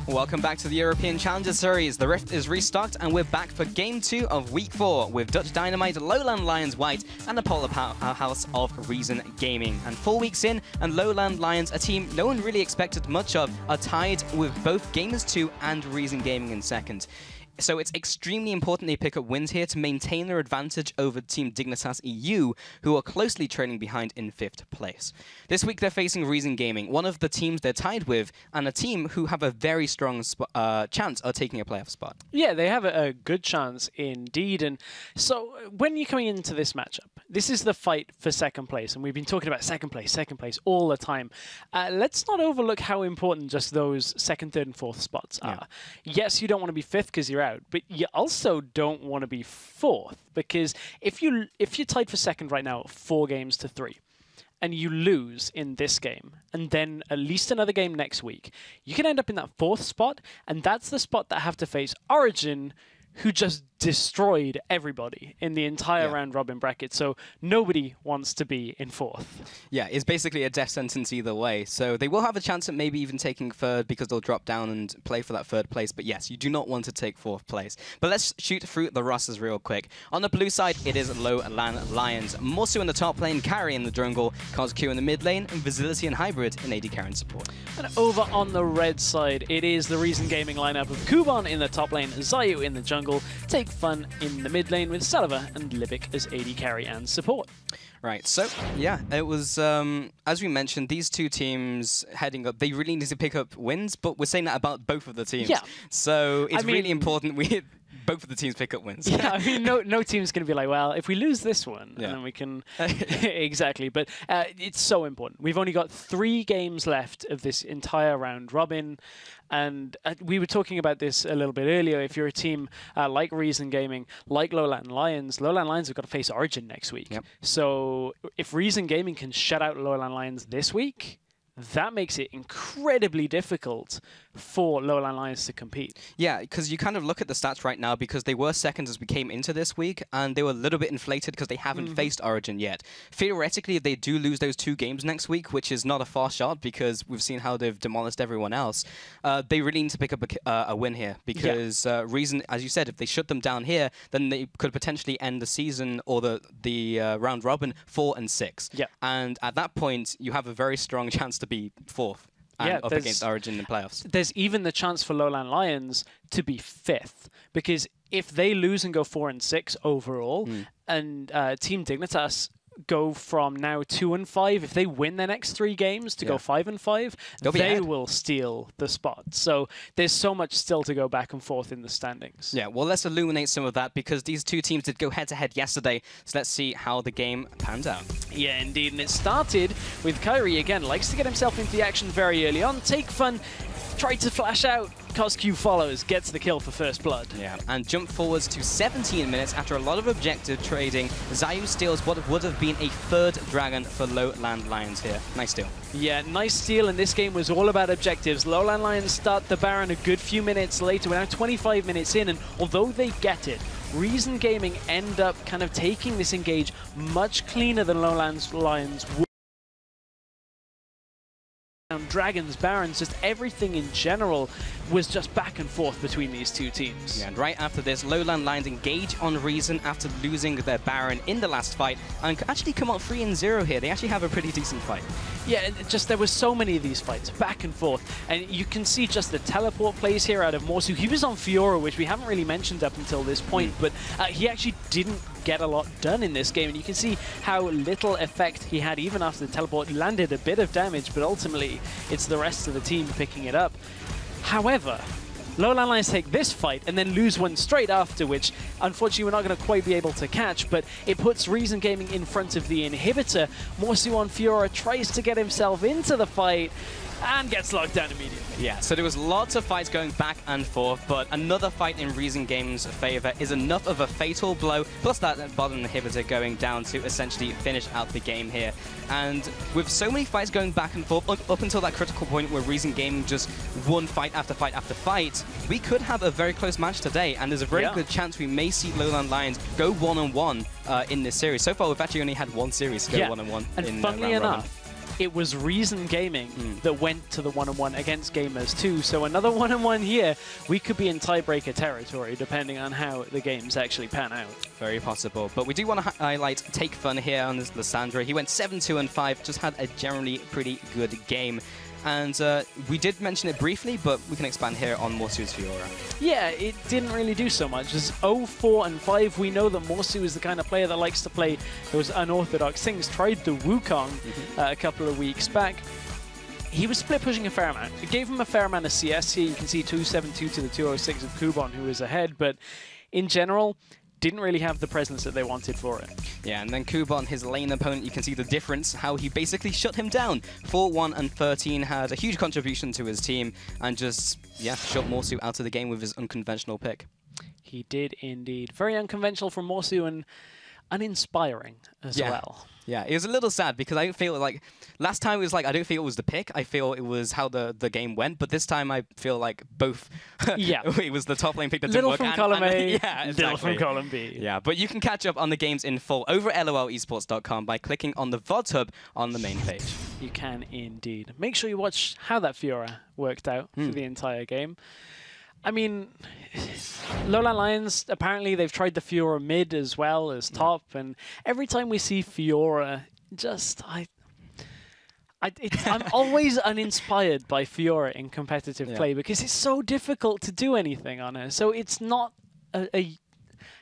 Welcome back to the European Challenger Series. The Rift is restocked and we're back for Game 2 of Week 4 with Dutch Dynamite, Lowlandlions White and the polar powerhouse of Reason Gaming. And 4 weeks in, and Lowlandlions, a team no one really expected much of, are tied with both Gamers 2 and Reason Gaming in second. So it's extremely important they pick up wins here to maintain their advantage over Team Dignitas EU, who are closely trailing behind in 5th place. This week they're facing Reason Gaming, one of the teams they're tied with, and a team who have a very strong chance of taking a playoff spot. Yeah, they have a good chance indeed. And so when you're coming into this matchup, this is the fight for second place, and we've been talking about second place all the time. Let's not overlook how important just those second, third, and fourth spots are. Yes, you don't want to be 5th because you're out, but you also don't want to be 4th, because if you're tied for second right now, 4 games to 3, and you lose in this game, and then at least another game next week, you can end up in that 4th spot, and that's the spot that have to face Origin, who just destroyed everybody in the entire round robin bracket. So nobody wants to be in 4th. Yeah, it's basically a death sentence either way. So they will have a chance at maybe even taking 3rd because they'll drop down and play for that 3rd place. But yes, you do not want to take 4th place. But let's shoot through the rosters real quick. On the blue side, it is Lowlandlions. Morsu in the top lane, Carry in the jungle, CosQ in the mid lane, and Vigility and Hybrid in AD carry and support. And over on the red side, it is the Reason Gaming lineup of Kuban in the top lane, Zayu in the jungle, Take Fun in the mid lane with Salva and Libic as AD carry and support. Right, so yeah, it was, as we mentioned, these two teams heading up, they really need to pick up wins, but we're saying that about both of the teams. Yeah. So it's really important both of the teams pick up wins. Yeah, I mean, no team's going to be like, well, if we lose this one, then we can... Exactly, but it's so important. We've only got 3 games left of this entire round robin, and we were talking about this a little bit earlier. If you're a team like Reason Gaming, like Lowlandlions have got to face Origin next week. Yep. So if Reason Gaming can shut out Lowlandlions this week, that makes it incredibly difficult for Lowlandlions to compete. Yeah, because you kind of look at the stats right now, because they were second as we came into this week, and they were a little bit inflated because they haven't faced Origin yet. Theoretically, if they do lose those 2 games next week, which is not a far shot because we've seen how they've demolished everyone else, they really need to pick up a win here, because Reason, as you said, if they shut them down here, then they could potentially end the season or the round robin 4 and 6. Yeah. And at that point, you have a very strong chance to be 4th. Up against Origin in playoffs. There's even the chance for Lowlandlions to be 5th, because if they lose and go 4 and 6 overall, and Team Dignitas go from now 2 and 5, if they win their next 3 games to go 5 and 5, they will steal the spot. So there's so much still to go back and forth in the standings. Yeah, well, let's illuminate some of that, because these 2 teams did go head-to-head yesterday. So let's see how the game panned out. Yeah, indeed. And it started with Kyrie again. Likes to get himself into the action very early on. Take Fun, tried to flash out. CosQ follows, gets the kill for first blood. Yeah, and jump forwards to 17 minutes after a lot of objective trading. Zayu steals what would have been a 3rd dragon for Lowlandlions here. Nice steal. Yeah, nice steal, and this game was all about objectives. Lowlandlions start the Baron a good few minutes later. We're now 25 minutes in, and although they get it, Reason Gaming end up kind of taking this engage much cleaner than Lowlandlions would. Dragons, Barons, just everything in general was just back and forth between these 2 teams. Yeah, and right after this, Lowlandlions engage on Reason after losing their Baron in the last fight, and actually come out 3-0 here. They actually have a pretty decent fight. Yeah, just there were so many of these fights, back and forth, and you can see just the teleport plays here out of Morsu. He was on Fiora, which we haven't really mentioned up until this point, but he actually didn't get a lot done in this game, and you can see how little effect he had even after the teleport. He landed a bit of damage, but ultimately it's the rest of the team picking it up. However, Lowlandlions take this fight and then lose one straight after, which unfortunately we're not going to quite be able to catch, but it puts Reason Gaming in front of the inhibitor. Morsu on Fiora tries to get himself into the fight and gets locked down immediately. Yeah, so there was lots of fights going back and forth, but another fight in Reason Gaming's favor is enough of a fatal blow, plus that bottom inhibitor going down to essentially finish out the game here. And with so many fights going back and forth, up until that critical point where Reason Gaming just won fight after fight after fight, we could have a very close match today, and there's a very good chance we may see Lowlandlions go 1-on-1 in this series. So far, we've actually only had 1 series go 1-on-1 in funnily round robin. enough, it was Reason Gaming that went to the 1-on-1 against Gamers 2. So another 1-on-1 here, we could be in tiebreaker territory depending on how the games actually pan out. Very possible. But we do want to highlight Take Fun here on this Lissandra. He went 7-2-5, just had a generally pretty good game. And we did mention it briefly, but we can expand here on Morsu's Fiora. Yeah, it didn't really do so much. It's 0-4-5. We know that Morsu is the kind of player that likes to play those unorthodox things. Tried the Wukong a couple of weeks back. He was split pushing a fair amount. It gave him a fair amount of CS here. You can see 272 to the 206 of Kubon, who is ahead. But in general, didn't really have the presence that they wanted for it. Yeah, and then Kubon, his lane opponent, you can see the difference, how he basically shut him down. 4-1-13, had a huge contribution to his team, and just, yeah, shut Morsu out of the game with his unconventional pick. He did indeed. Very unconventional from Morsu and uninspiring as well. Yeah, it was a little sad because I feel like last time it was like I don't feel it was the pick. I feel it was how the game went. But this time I feel like both. Yeah, it was the top lane pick that didn't work. Little from column A, yeah, exactly. little from column B. Yeah, but you can catch up on the games in full over at LLEsports.com by clicking on the VOD hub on the main page. You can indeed. Make sure you watch how that Fiora worked out for the entire game. I mean, Lowlandlions, apparently they've tried the Fiora mid as well as top, and every time we see Fiora, I'm always uninspired by Fiora in competitive play because it's so difficult to do anything on her. So it's not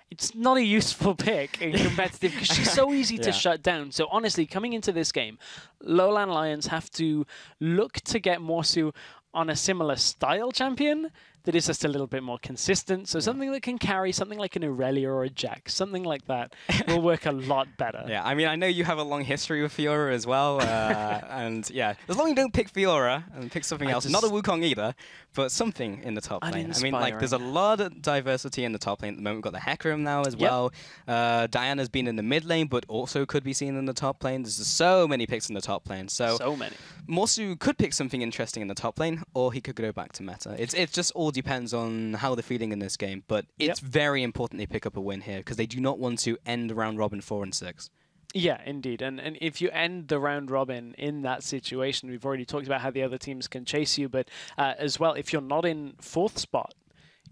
it's not a useful pick in competitive because she's so easy to shut down. So honestly, coming into this game, Lowlandlions have to look to get Morsu on a similar style champion that is just a little bit more consistent. So something that can carry, something like an Aurelia or a Jack, something like that will work a lot better. Yeah, I mean, I know you have a long history with Fiora as well. And yeah, as long as you don't pick Fiora and pick something else, not a Wukong either, but something in the top lane. I mean, like, there's a lot of diversity in the top lane at the moment. We've got the Hecarim now as well. Diana's been in the mid lane, but also could be seen in the top lane. There's just so many picks in the top lane. So many. Morsu could pick something interesting in the top lane, or he could go back to meta. It just all depends on how they're feeling in this game, but it's very important they pick up a win here because they do not want to end round robin 4 and 6. Yeah, indeed. And if you end the round robin in that situation, we've already talked about how the other teams can chase you, but as well, if you're not in 4th spot,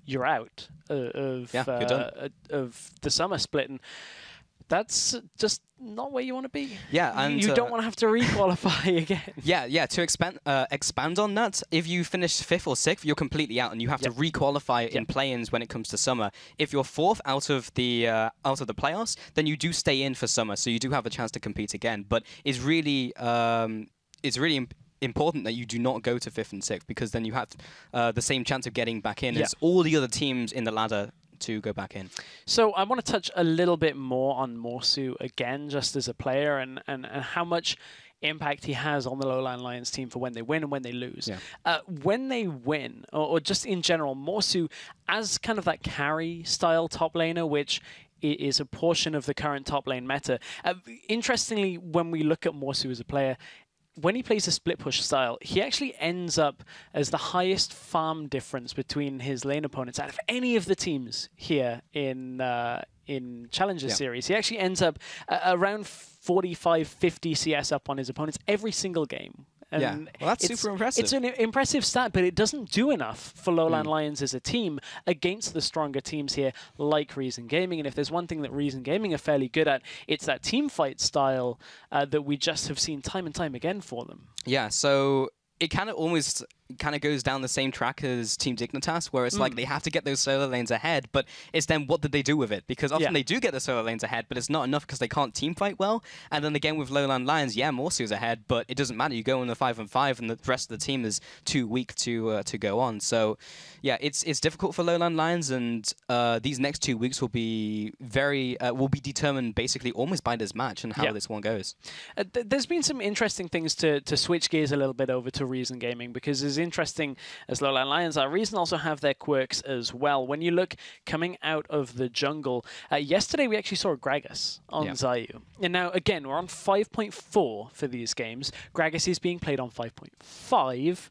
you're out of the summer split. And that's just not where you want to be. Yeah, and you don't want to have to re-qualify again. Yeah. To expand on that, if you finish 5th or 6th, you're completely out, and you have to re-qualify in play-ins when it comes to summer. If you're 4th out of the playoffs, then you do stay in for summer, so you do have a chance to compete again. But it's really important that you do not go to 5th and 6th because then you have the same chance of getting back in as all the other teams in the ladder to go back in. So I want to touch a little bit more on Morsu again, just as a player, and how much impact he has on the Lowlandlions team for when they win and when they lose. When they win, or just in general, Morsu as kind of that carry style top laner, which is a portion of the current top lane meta. Interestingly, when we look at Morsu as a player, when he plays a split push style, he actually ends up as the highest farm difference between his lane opponents out of any of the teams here in Challenger Series. He actually ends up around 45, 50 CS up on his opponents every single game. And well, that's super impressive. It's an impressive stat, but it doesn't do enough for Lowlandlions as a team against the stronger teams here, like Reason Gaming. And if there's one thing that Reason Gaming are fairly good at, it's that team fight style that we just have seen time and time again for them. Yeah, so it kind of almost goes down the same track as Team Dignitas, where it's like they have to get those solo lanes ahead, but it's then what did they do with it? Because often they do get the solo lanes ahead, but it's not enough because they can't team fight well. And then again with Lowlandlions, Morsu's ahead, but it doesn't matter. You go in the 5-on-5, and the rest of the team is too weak to go on. So yeah, it's difficult for Lowlandlions, and these next 2 weeks will be will be determined basically almost by this match and how this one goes. There's been some interesting things to switch gears a little bit over to Reason Gaming, because as interesting as Lowlandlions are, Reason also have their quirks as well. When you look coming out of the jungle, yesterday we actually saw Gragas on Zayu. And now, again, we're on 5.4 for these games. Gragas is being played on 5.5.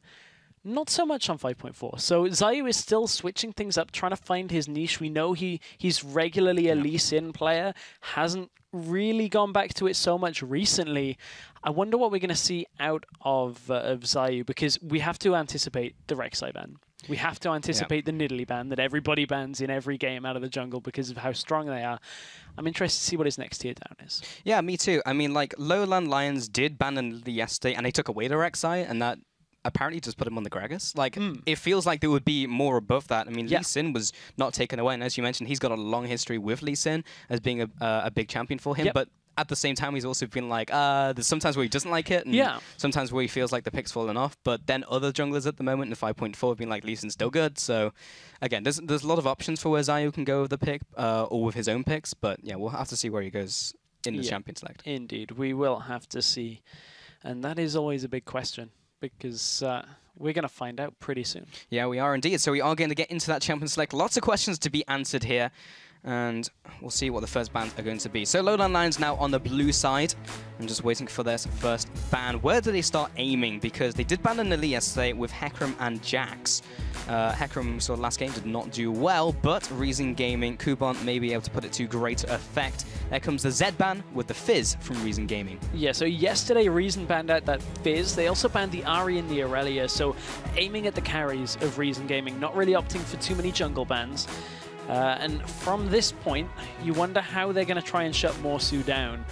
Not so much on 5.4. So Zayu is still switching things up, trying to find his niche. We know he's regularly a Lee Sin player, hasn't really gone back to it so much recently. I wonder what we're going to see out of Zayu, because we have to anticipate the Rek'Sai ban. We have to anticipate the Nidalee ban that everybody bans in every game out of the jungle because of how strong they are. I'm interested to see what his next tier down is. Yeah, me too. I mean, like, Lowlandlions did ban a Nidalee yesterday, and they took away the Rek'Sai, and that apparently just put him on the Gragas. Like, it feels like there would be more above that. I mean, Lee Sin was not taken away, and as you mentioned, he's got a long history with Lee Sin as being a big champion for him, but at the same time, he's also been like, there's sometimes where he doesn't like it, and sometimes where he feels like the pick's fallen off, but then other junglers at the moment in 5.4 have been like, Lee Sin's still good, so again, there's a lot of options for where Zayu can go with the pick, or with his own picks, but yeah, we'll have to see where he goes in the champion select. Indeed, we will have to see, and that is always a big question, because we're going to find out pretty soon. Yeah, we are indeed. So we are going to get into that champion select. Lots of questions to be answered here, and we'll see what the first bans are going to be. So Lowlandlions now on the blue side. I'm just waiting for their first ban. Where do they start aiming? Because they did ban a Nidalee yesterday with Hecarim and Jax. Hecarim, so last game, did not do well, but Reason Gaming, Kuban may be able to put it to greater effect. There comes the Z ban with the Fizz from Reason Gaming. Yeah, so yesterday Reason banned out that Fizz. They also banned the Ahri and the Aurelia, so aiming at the carries of Reason Gaming, not really opting for too many jungle bans. And from this point, you wonder how they're going to try and shut Morsu down.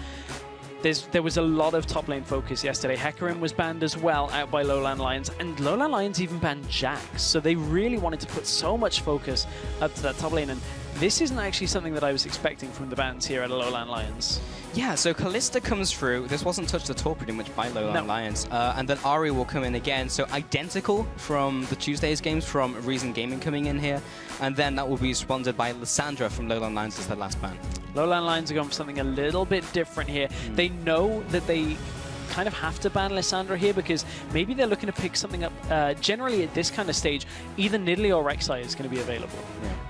There was a lot of top lane focus yesterday. Hecarim was banned as well out by Lowlandlions, and Lowlandlions even banned Jax. So they really wanted to put so much focus up to that top lane, and this isn't actually something that I was expecting from the bans here at Lowlandlions. Yeah, so Kalista comes through. This wasn't touched at all pretty much by Lowlandlions. And then Ahri will come in again. So identical from the Tuesday's games from Reason Gaming coming in here. And then that will be responded by Lissandra from Lowlandlions as the last ban. Lowlandlions are going for something a little bit different here. They know that they kind of have to ban Lissandra here because maybe they're looking to pick something up. Generally at this kind of stage, either Nidalee or Rek'Sai is going to be available.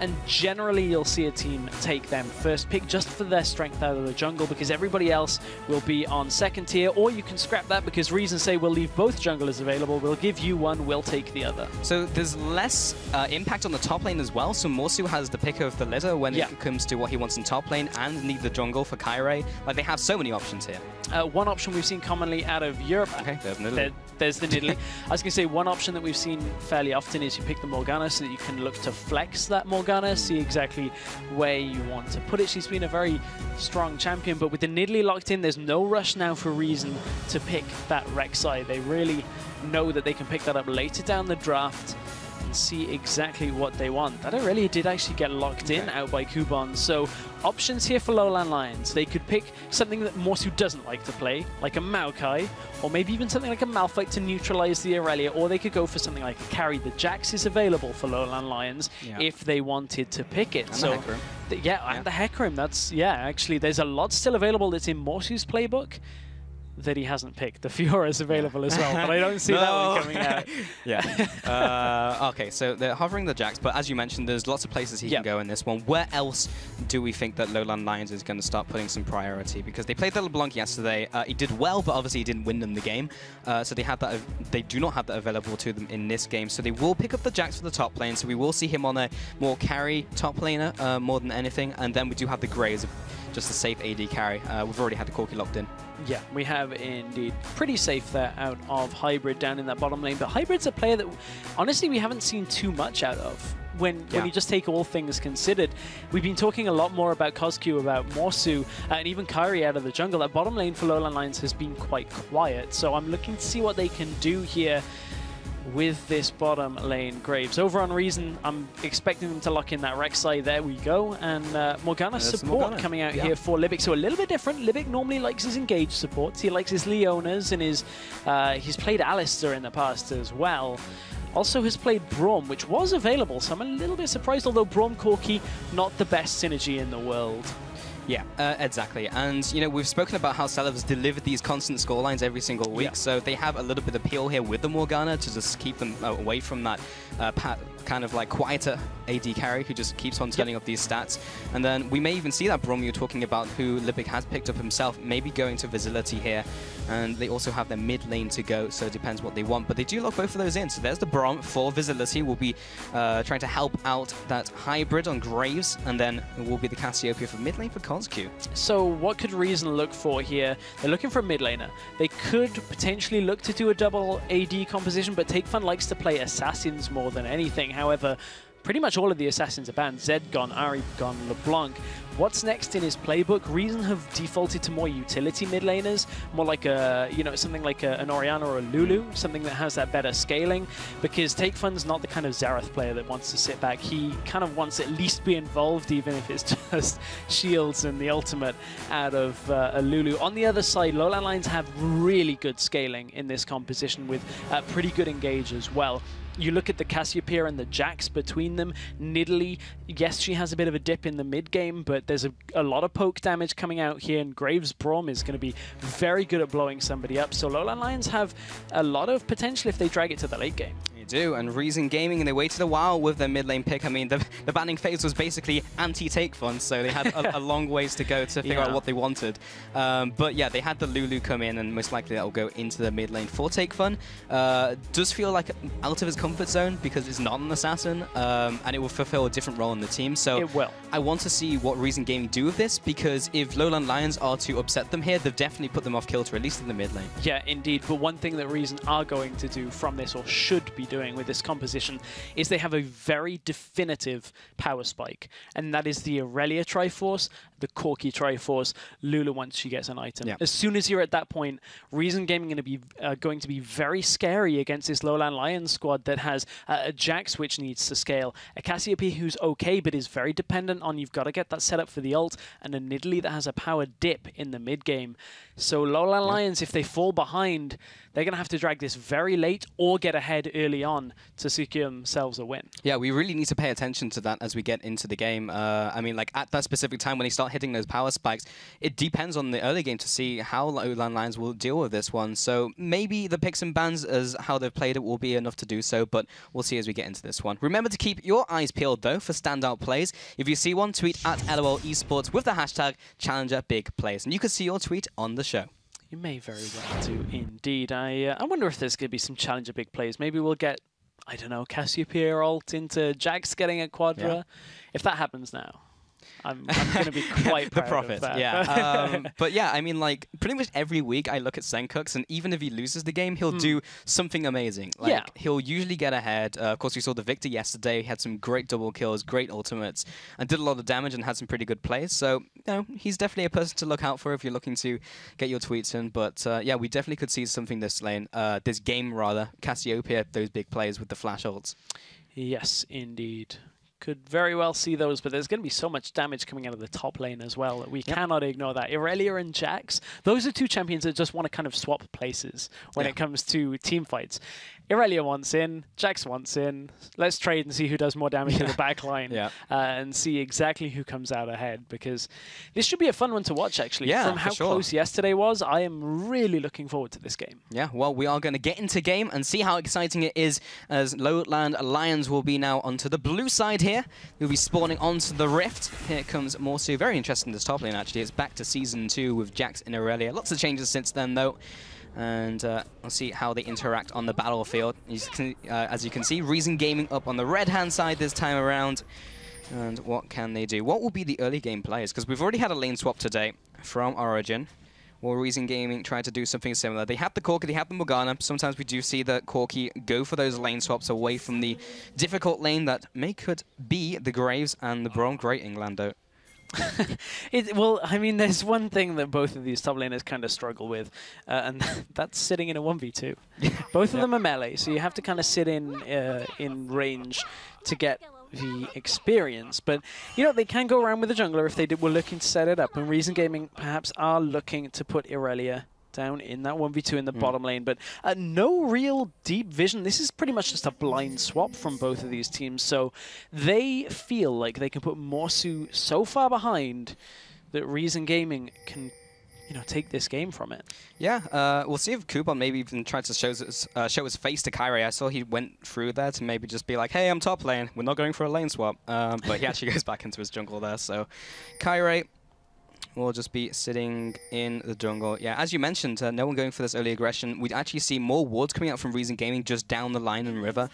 And generally you'll see a team take them first pick just for their strength out of the jungle, because everybody else will be on second tier, or you can scrap that because Reason say we'll leave both junglers available, we'll give you one, we'll take the other. So there's less impact on the top lane as well, so Morsu has the pick of the litter when it comes to what he wants in top lane, and need the jungle for Kairi. Like, they have so many options here. One option we've seen commonly out of Europe, there's the Nidalee. I was going to say one option that we've seen fairly often is you pick the Morgana so that you can look to flex that Morgana, see exactly where you want to put it. She's been a very strong champion, but with the Nidalee locked in, there's no rush now for Reason to pick that Rek'Sai. They really know that they can pick that up later down the draft and see exactly what they want. That Aurelia did actually get locked in out by Kuban, so options here for Lowlandlions. They could pick something that Morsu doesn't like to play, like a Maokai, or maybe even something like a Malphite to neutralize the Aurelia, or they could go for something like a carry. The Jax is available for Lowlandlions if they wanted to pick it. And so, the Hecarim. And the Hecarim. That's, actually, there's a lot still available that's in Morsu's playbook that he hasn't picked. The Fiora's available as well, but I don't see that one coming out. Okay, so they're hovering the Jax, but as you mentioned, there's lots of places he can go in this one. Where else do we think that Lowlandlions is going to start putting some priority? Because they played the LeBlanc yesterday. He did well, but obviously he didn't win them the game. So they have that. They do not have that available to them in this game. So they will pick up the Jax for the top lane. So we will see him on a more carry top laner more than anything. And then we do have the Grey as just a safe AD carry. We've already had the Corki locked in. Yeah, we have indeed. Pretty safe there out of Hybrid down in that bottom lane. But Hybrid's a player that, honestly, we haven't seen too much out of. When you just take all things considered. We've been talking a lot more about Kozku, about Morsu, and even Kairi out of the jungle. That bottom lane for Lowlandlions has been quite quiet. So I'm looking to see what they can do here with this bottom lane Graves. Over on Reason, I'm expecting them to lock in that Rek'Sai. There we go. And Morgana support coming out here for Libic. So a little bit different. Libic normally likes his engaged supports. He likes his Leonas and his he's played Alistar in the past as well. Also has played Braum, which was available, so I'm a little bit surprised, although Braum Corki, not the best synergy in the world. Yeah, exactly. And, you know, we've spoken about how Celebs delivered these constant scorelines every single week, so they have a little bit of appeal here with the Morgana to just keep them away from that kind of like quieter AD carry who just keeps on turning up these stats. And then we may even see that Brom you're talking about, who Lipic has picked up himself, maybe going to Vigility here. And they also have their mid lane to go, so it depends what they want. But they do lock both of those in. So there's the Brom for Vigility. We'll be trying to help out that hybrid on Graves, and then it will be the Cassiopeia for mid lane for Cosq. So what could Reason look for here? They're looking for a mid laner. They could potentially look to do a double AD composition, but TakeFun likes to play assassins more than anything. However, pretty much all of the assassins are banned. Zed gone, Ahri gone, LeBlanc. What's next in his playbook? Reason have defaulted to more utility mid laners, more like a, you know, something like an Orianna or a Lulu, something that has that better scaling, because TakeFun's not the kind of Xerath player that wants to sit back. He kind of wants to at least be involved, even if it's just shields and the ultimate out of a Lulu. On the other side, Lowlandlions have really good scaling in this composition with pretty good engage as well. You look at the Cassiopeia and the Jax between them. Nidalee, yes, she has a bit of a dip in the mid game, but there's a lot of poke damage coming out here, and Graves Brom is going to be very good at blowing somebody up. So Lowlandlions have a lot of potential if they drag it to the late game. You do, and Reason Gaming, and they waited a while with their mid lane pick. I mean, the banning phase was basically anti-TakeFun, so they had a long ways to go to figure out what they wanted. But yeah, they had the Lulu come in, and most likely that will go into the mid lane for TakeFun. Does feel like out of his comfort zone because it's not an assassin, and it will fulfill a different role in the team. So it will. I want to see what Reason Gaming do with this, because if Lowlandlions are to upset them here, they've definitely put them off kilter, at least in the mid lane. Yeah, indeed. But one thing that Reason are going to do from this, or should be doing with this composition, is they have a very definitive power spike, and that is the Irelia Triforce, the Corki Triforce, Lulu once she gets an item. As soon as you're at that point, Reason Gaming going to be very scary against this Lowlandlions squad that has a Jax which needs to scale, a Cassiopeia who's okay but is very dependent on you've got to get that set up for the ult, and a Nidalee that has a power dip in the mid game. So Lowlandlions, if they fall behind, they're going to have to drag this very late or get ahead early on to secure themselves a win. Yeah, we really need to pay attention to that as we get into the game. I mean, like at that specific time when they start hitting those power spikes, it depends on the early game to see how Lowlandlions will deal with this one. So maybe the picks and bans as how they've played it will be enough to do so, but we'll see as we get into this one. Remember to keep your eyes peeled though for standout plays. If you see one, tweet at LLL Esports with the hashtag #ChallengerBigPlays, and you can see your tweet on the show. You may very well do indeed. I wonder if there's going to be some Challenger big plays. Maybe we'll get, I don't know, Cassiopeia ult into Jax getting a Quadra. Yeah. If that happens now, I'm going to be quite proud the prophet, of that. Yeah. But yeah, I mean, like, pretty much every week I look at Senkux, and even if he loses the game, he'll do something amazing. Like, he'll usually get ahead. Of course, we saw the Victor yesterday. He had some great double kills, great ultimates, and did a lot of damage and had some pretty good plays. So, you know, he's definitely a person to look out for if you're looking to get your tweets in. But yeah, we definitely could see something this game, rather. Cassiopeia, those big plays with the flash ults. Yes, indeed. Could very well see those, but there's going to be so much damage coming out of the top lane as well that we cannot ignore that. Irelia and Jax, those are two champions that just want to kind of swap places when it comes to team fights. Irelia wants in, Jax wants in. Let's trade and see who does more damage to the back line and see exactly who comes out ahead, because this should be a fun one to watch, actually. From how close yesterday was, I am really looking forward to this game. Yeah, well, we are going to get into game and see how exciting it is, as Lowlandlions will be now onto the blue side here. We'll be spawning onto the Rift. Here comes Morsu. Very interesting, this top lane, actually. It's back to Season 2 with Jax and Irelia. Lots of changes since then, though. And we'll see how they interact on the battlefield. As you can see, Reason Gaming up on the red-hand side this time around. And what can they do? What will be the early game players? Because we've already had a lane swap today from Origin. Will Reason Gaming try to do something similar? They have the Corki, they have the Morgana. Sometimes we do see the Corki go for those lane swaps away from the difficult lane that could be the Graves and the Brom. Great Inglando. Well, I mean, there's one thing that both of these top laners kind of struggle with, and that's sitting in a 1v2. Both of them are melee, so you have to kind of sit in range to get the experience. But, you know, they can go around with the jungler if they were looking to set it up, and Reason Gaming perhaps are looking to put Irelia down in that 1v2 in the bottom lane, but no real deep vision. This is pretty much just a blind swap from both of these teams, so they feel like they can put Morsu so far behind that Reason Gaming can, you know, take this game from it. Yeah, we'll see if Kuban maybe even tries to show his face to Kyrie. I saw he went through there to maybe just be like, hey, I'm top lane. We're not going for a lane swap. But he actually goes back into his jungle there. So Kyrie will just be sitting in the jungle. Yeah, as you mentioned, no one going for this early aggression. We'd actually see more wards coming out from Reason Gaming just down the line and river,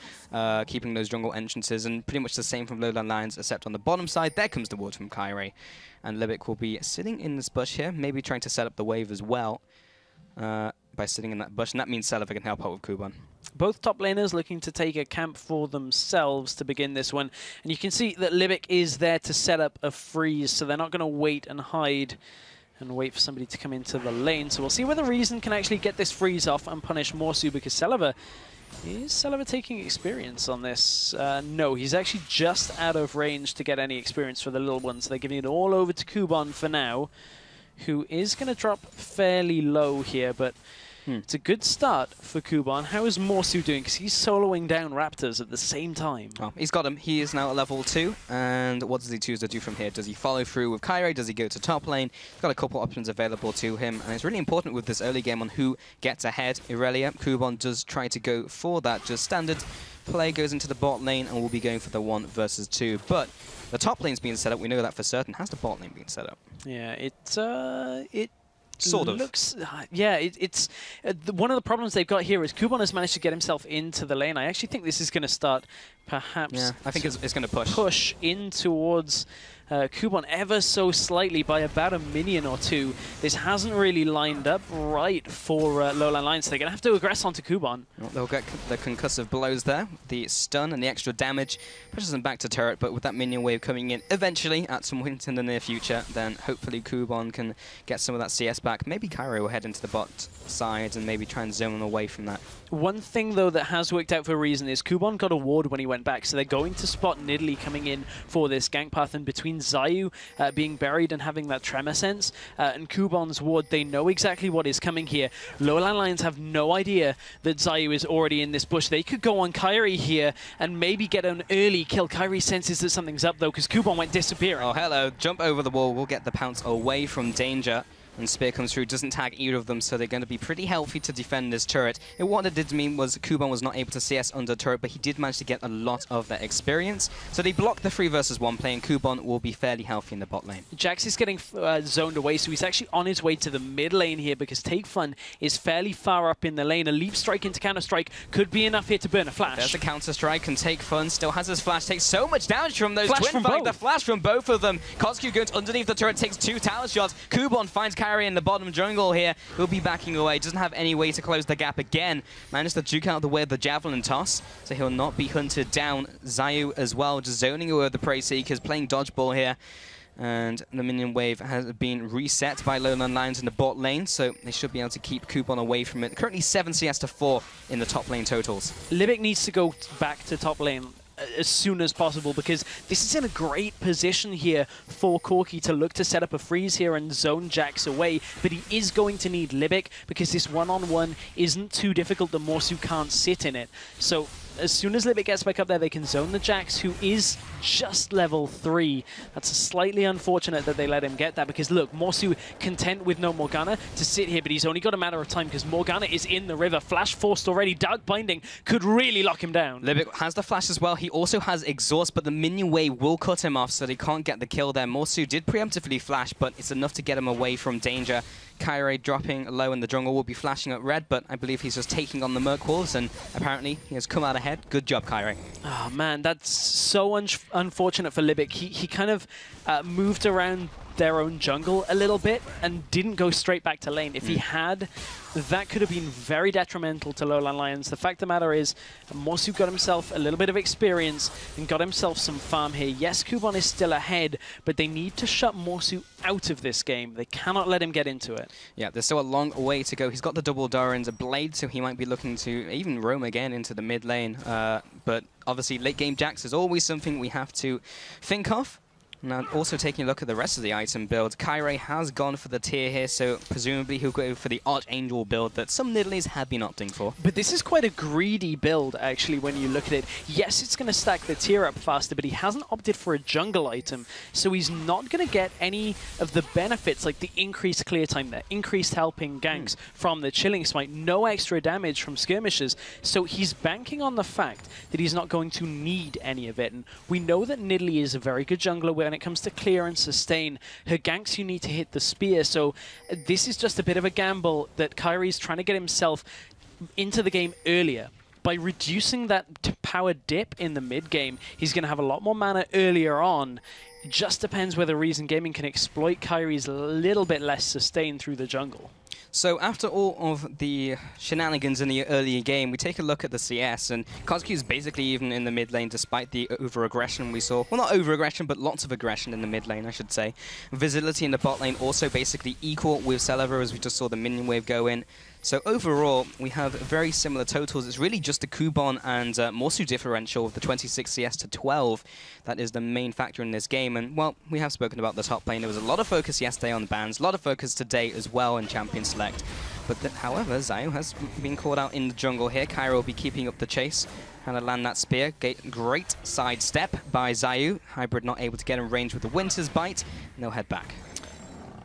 keeping those jungle entrances, and pretty much the same from Lowlandlions, except on the bottom side, there comes the ward from Kyrie. And Libic will be sitting in this bush here, maybe trying to set up the wave as well by sitting in that bush, and that means Celebi can help out with Kuban. Both top laners looking to take a camp for themselves to begin this one. And you can see that Libic is there to set up a freeze, so they're not going to wait and hide and wait for somebody to come into the lane. So we'll see whether Reason can actually get this freeze off and punish Morsu, because Celebi, is Celebi taking experience on this? No, he's actually just out of range to get any experience for the little ones. So they're giving it all over to Kuban for now, who is going to drop fairly low here, but it's a good start for Kuban. How is Morsu doing? Because he's soloing down Raptors at the same time. Oh, he's got him. He is now at level 2. And what does he choose to do from here? Does he follow through with Kyrie? Does he go to top lane? He's got a couple options available to him. And it's really important with this early game on who gets ahead. Irelia, Kuban does try to go for that. Just standard play, goes into the bot lane, and will be going for the 1 versus 2. But the top lane's being set up. We know that for certain. How's the bot lane being set up? Yeah, it sort of looks, yeah, it's one of the problems they've got here is Kuban has managed to get himself into the lane. I actually think this is going to start perhaps. Yeah, I think it's going to push in towards Kuban ever so slightly by about a minion or two. This hasn't really lined up right for Lowlandlions, so they're going to have to aggress onto Kuban. Well, they'll get the concussive blows there, the stun and the extra damage pushes them back to turret, but with that minion wave coming in eventually at some point in the near future, then hopefully Kuban can get some of that CS back. Maybe Kyrie will head into the bot side and maybe try and zone away from that. One thing, though, that has worked out for Reason is Kuban got a ward when he went back, so they're going to spot Nidalee coming in for this gank path, and between Zayu being buried and having that tremor sense, and Kuban's ward, they know exactly what is coming here. Lowlandlions have no idea that Zayu is already in this bush. They could go on Kyrie here and maybe get an early kill. Kyrie senses that something's up, though, because Kuban went disappearing. Oh, hello. Jump over the wall. We'll get the pounce away from danger. And Spear comes through, doesn't tag either of them, so they're going to be pretty healthy to defend this turret. What it did mean was Kuban was not able to CS under turret, but he did manage to get a lot of that experience. So they block the 3 versus 1 play, and Kuban will be fairly healthy in the bot lane. Jax is getting zoned away, so he's actually on his way to the mid lane here, because Take Fun is fairly far up in the lane. A leap strike into counter strike could be enough here to burn a flash. There's a counter strike, and Take Fun still has his flash. Takes so much damage from those twin fight. The flash from both of them. Kotsky goes underneath the turret, takes 2 tower shots. Kuban finds Kyrie in the bottom jungle here. He'll be backing away. Doesn't have any way to close the gap again. Managed to juke out the way of the javelin toss, so he'll not be hunted down. Zayu as well, just zoning away the Prey Seekers, playing dodgeball here. And the minion wave has been reset by Lowlandlions in the bot lane, so they should be able to keep Kuban away from it. Currently 7 CS to 4 in the top lane totals. Libic needs to go back to top lane as soon as possible, because this is in a great position here for Corki to look to set up a freeze here and zone Jax away, but he is going to need Libic, because this one-on-one isn't too difficult. The Morsu can't sit in it. So as soon as Libic gets back up there, they can zone the Jax, who is just level 3. That's slightly unfortunate that they let him get that, because look, Morsu content with no Morgana to sit here, but he's only got a matter of time because Morgana is in the river. Flash forced already. Dark Binding could really lock him down. Libic has the flash as well. He also has exhaust, but the minion wave will cut him off, so they can't get the kill there. Morsu did preemptively flash, but it's enough to get him away from danger. Kyrie dropping low in the jungle will be flashing up red, but I believe he's just taking on the Merc Wolves, and apparently he has come out ahead. Good job, Kyrie. Oh man, that's so unfortunate for Libic. He kind of moved around their own jungle a little bit and didn't go straight back to lane. If he had, that could have been very detrimental to Lowlandlions. The fact of the matter is, Morsu got himself a little bit of experience and got himself some farm here. Yes, Kuban is still ahead, but they need to shut Morsu out of this game. They cannot let him get into it. Yeah, there's still a long way to go. He's got the double Doran's a blade, so he might be looking to even roam again into the mid lane. But obviously, late game Jax is always something we have to think of. Now, also taking a look at the rest of the item build, Kyrie has gone for the tier here, so presumably he'll go for the Archangel build that some Nidalis have been opting for. But this is quite a greedy build, actually, when you look at it. Yes, it's going to stack the tier up faster, but he hasn't opted for a jungle item, so he's not going to get any of the benefits, like the increased clear time, the increased helping ganks from the Chilling Smite, no extra damage from skirmishes, so he's banking on the fact that he's not going to need any of it. And we know that Nidalee is a very good jungler when it comes to clear and sustain. Her ganks, you need to hit the spear, so this is just a bit of a gamble that Kyrie's trying to get himself into the game earlier. By reducing that power dip in the mid game, he's going to have a lot more mana earlier on. It just depends whether Reason Gaming can exploit Kyrie's little bit less sustain through the jungle. So after all of the shenanigans in the earlier game, we take a look at the CS, and Kozq is basically even in the mid lane despite the over-aggression we saw. Well, not over-aggression, but lots of aggression in the mid lane, I should say. Visibility in the bot lane also basically equal with Celever, as we just saw the minion wave go in. So overall, we have very similar totals. It's really just the Kubon and Morsu differential of the 26 CS to 12 that is the main factor in this game. And, well, we have spoken about the top lane. There was a lot of focus yesterday on the bans, a lot of focus today as well in Champion Select. But, however, Zayu has been caught out in the jungle here. Kyra will be keeping up the chase. Trying to land that spear. Great side step by Zayu. Hybrid not able to get in range with the Winter's Bite. And they'll head back.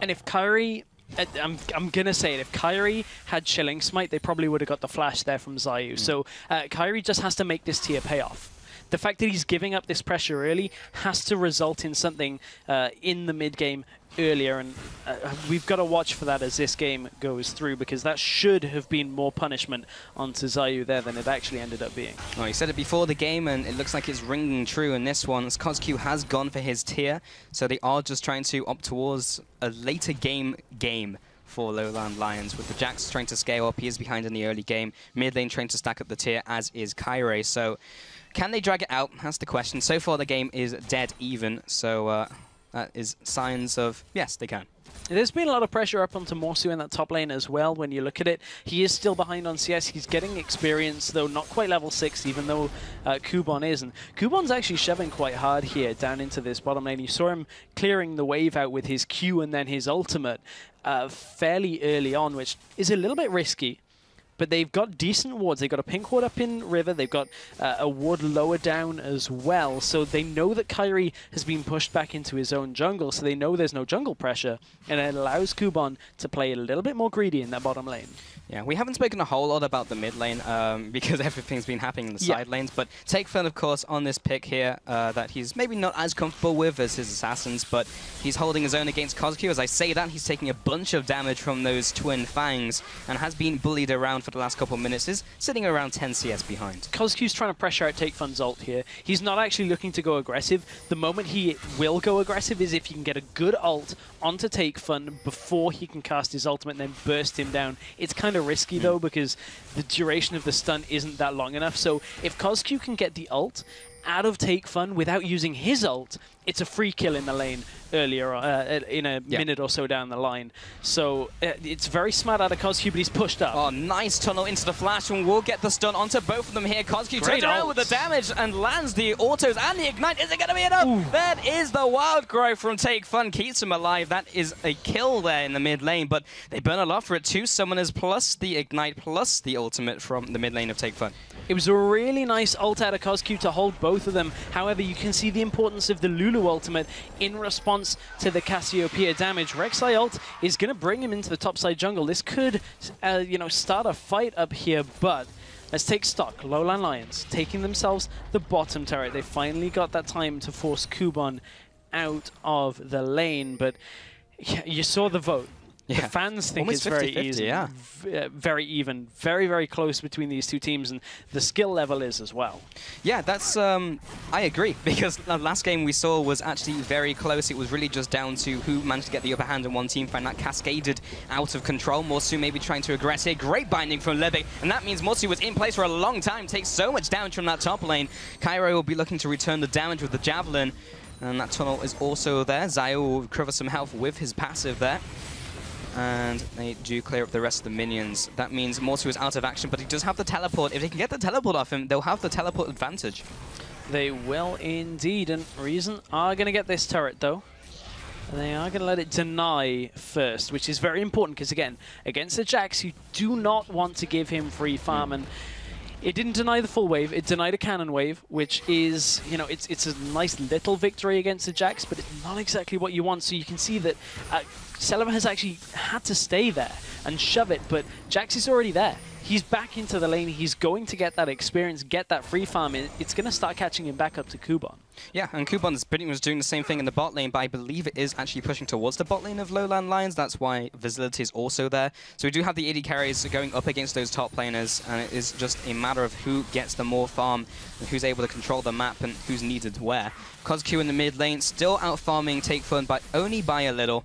And if Kyrie... I'm going to say it. If Kyrie had Chilling Smite, they probably would have got the flash there from Zayu. So Kyrie just has to make this tier pay off. The fact that he's giving up this pressure early has to result in something in the mid game earlier, and we've got to watch for that as this game goes through, because that should have been more punishment onto Zayu there than it actually ended up being. Well, he said it before the game, and it looks like it's ringing true in this one, as Kozq has gone for his tier, so they are just trying to opt towards a later game for Lowlandlions, with the Jax trying to scale up. He is behind in the early game. Mid lane trying to stack up the tier, as is Kyrie. So can they drag it out? That's the question. So far the game is dead even, so that is signs of, yes, they can. There's been a lot of pressure up onto Morsu in that top lane as well. When you look at it, he is still behind on CS. He's getting experience, though not quite level 6, even though Kubon is. And Kubon's actually shoving quite hard here down into this bottom lane. You saw him clearing the wave out with his Q and then his ultimate fairly early on, which is a little bit risky. But they've got decent wards. They've got a pink ward up in River. They've got a ward lower down as well. So they know that Kyrie has been pushed back into his own jungle. So they know there's no jungle pressure. And it allows Kubon to play a little bit more greedy in that bottom lane. Yeah, we haven't spoken a whole lot about the mid lane because everything's been happening in the side lanes. But Takefun, of course, on this pick here that he's maybe not as comfortable with as his assassins, but he's holding his own against Kozq. As I say that, he's taking a bunch of damage from those twin fangs and has been bullied around for the last couple of minutes. Is sitting around 10 CS behind. Kozq's trying to pressure out Takefun's ult here. He's not actually looking to go aggressive. The moment he will go aggressive is if he can get a good ult onto Takefun before he can cast his ultimate and then burst him down. It's kind of risky though, because the duration of the stun isn't that long enough. So if Kozq can get the ult out of Takefun without using his ult, it's a free kill in the lane earlier, in a minute or so down the line. So it's very smart out of Kozq, but he's pushed up. Oh, nice tunnel into the flash, and we'll get the stun onto both of them here. Kozq turns around with the damage and lands the autos and the ignite. Is it going to be enough? Ooh. That is the wild growth from Takefun. Keeps him alive. That is a kill there in the mid lane, but they burn a lot for it. 2 summoners plus the ignite plus the ultimate from the mid lane of Takefun. It was a really nice ult out of Kozq to hold both of them. However, you can see the importance of the Lulu ultimate in response to the Cassiopeia damage. Rek'Sai ult is going to bring him into the topside jungle. This could, start a fight up here, but let's take stock. Lowlandlions taking themselves the bottom turret. They finally got that time to force Kubon out of the lane, but you saw the vote. Yeah. The fans think almost it's 50-50, very easy, very even, very, very close between these two teams, and the skill level is as well. Yeah, that's, I agree, because the last game we saw was actually very close. It was really just down to who managed to get the upper hand in one team, find that cascaded out of control. Morsu maybe trying to aggress here. Great binding from Levick, and that means Morsu was in place for a long time, takes so much damage from that top lane. Cairo will be looking to return the damage with the Javelin, and that tunnel is also there. Zayu will recover some health with his passive there. And they do clear up the rest of the minions. That means Morsu is out of action, but he does have the teleport. If they can get the teleport off him, they'll have the teleport advantage. They will indeed, and Reason are going to get this turret though. And they are going to let it deny first, which is very important because, again, against the Jax, you do not want to give him free farm. And it didn't deny the full wave, it denied a cannon wave, which is, you know, it's a nice little victory against the Jax, but it's not exactly what you want. So you can see that Celeber has actually had to stay there and shove it, but Jax is already there. He's back into the lane. He's going to get that experience, get that free farm. It's going to start catching him back up to Kuban. Yeah, and Kuban's pretty much doing the same thing in the bot lane, but I believe it is actually pushing towards the bot lane of Lowlandlions. That's why Visibility is also there. So we do have the AD carries going up against those top laners, and it is just a matter of who gets the more farm and who's able to control the map and who's needed where. CosQ in the mid lane, still out farming Take Fun, but only by a little.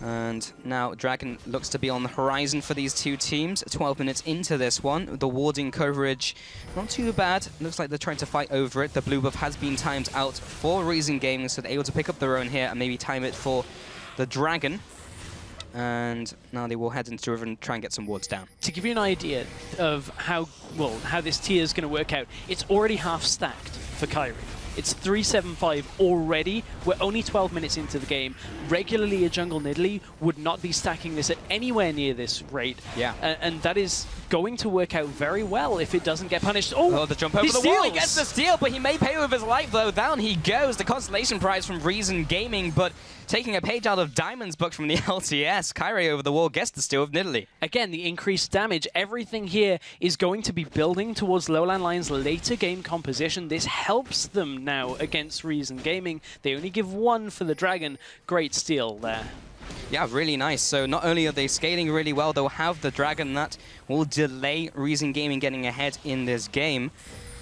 And now Dragon looks to be on the horizon for these two teams. 12 minutes into this one. The warding coverage, not too bad. Looks like they're trying to fight over it. The blue buff has been timed out for Reason Gaming, so they're able to pick up their own here and maybe time it for the Dragon. And now they will head into the river and try and get some wards down. To give you an idea of how this tier is going to work out, it's already half stacked for Kyrie. It's 375 already. We're only 12 minutes into the game. Regularly, a jungle Nidalee would not be stacking this at anywhere near this rate. Yeah. And that is going to work out very well if it doesn't get punished. Oh, the jump over the wall. He gets the steal, but he may pay with his life, though. Down he goes. The consolation prize from Reason Gaming, but taking a page out of Diamond's book from the LCS, Kyrie over the wall gets the steal of Nidalee. Again, the increased damage. Everything here is going to be building towards Lowlandlions' later game composition. This helps them now against Reason Gaming. They only give one for the Dragon. Great steal there. Yeah, really nice. So not only are they scaling really well, they'll have the Dragon that will delay Reason Gaming getting ahead in this game.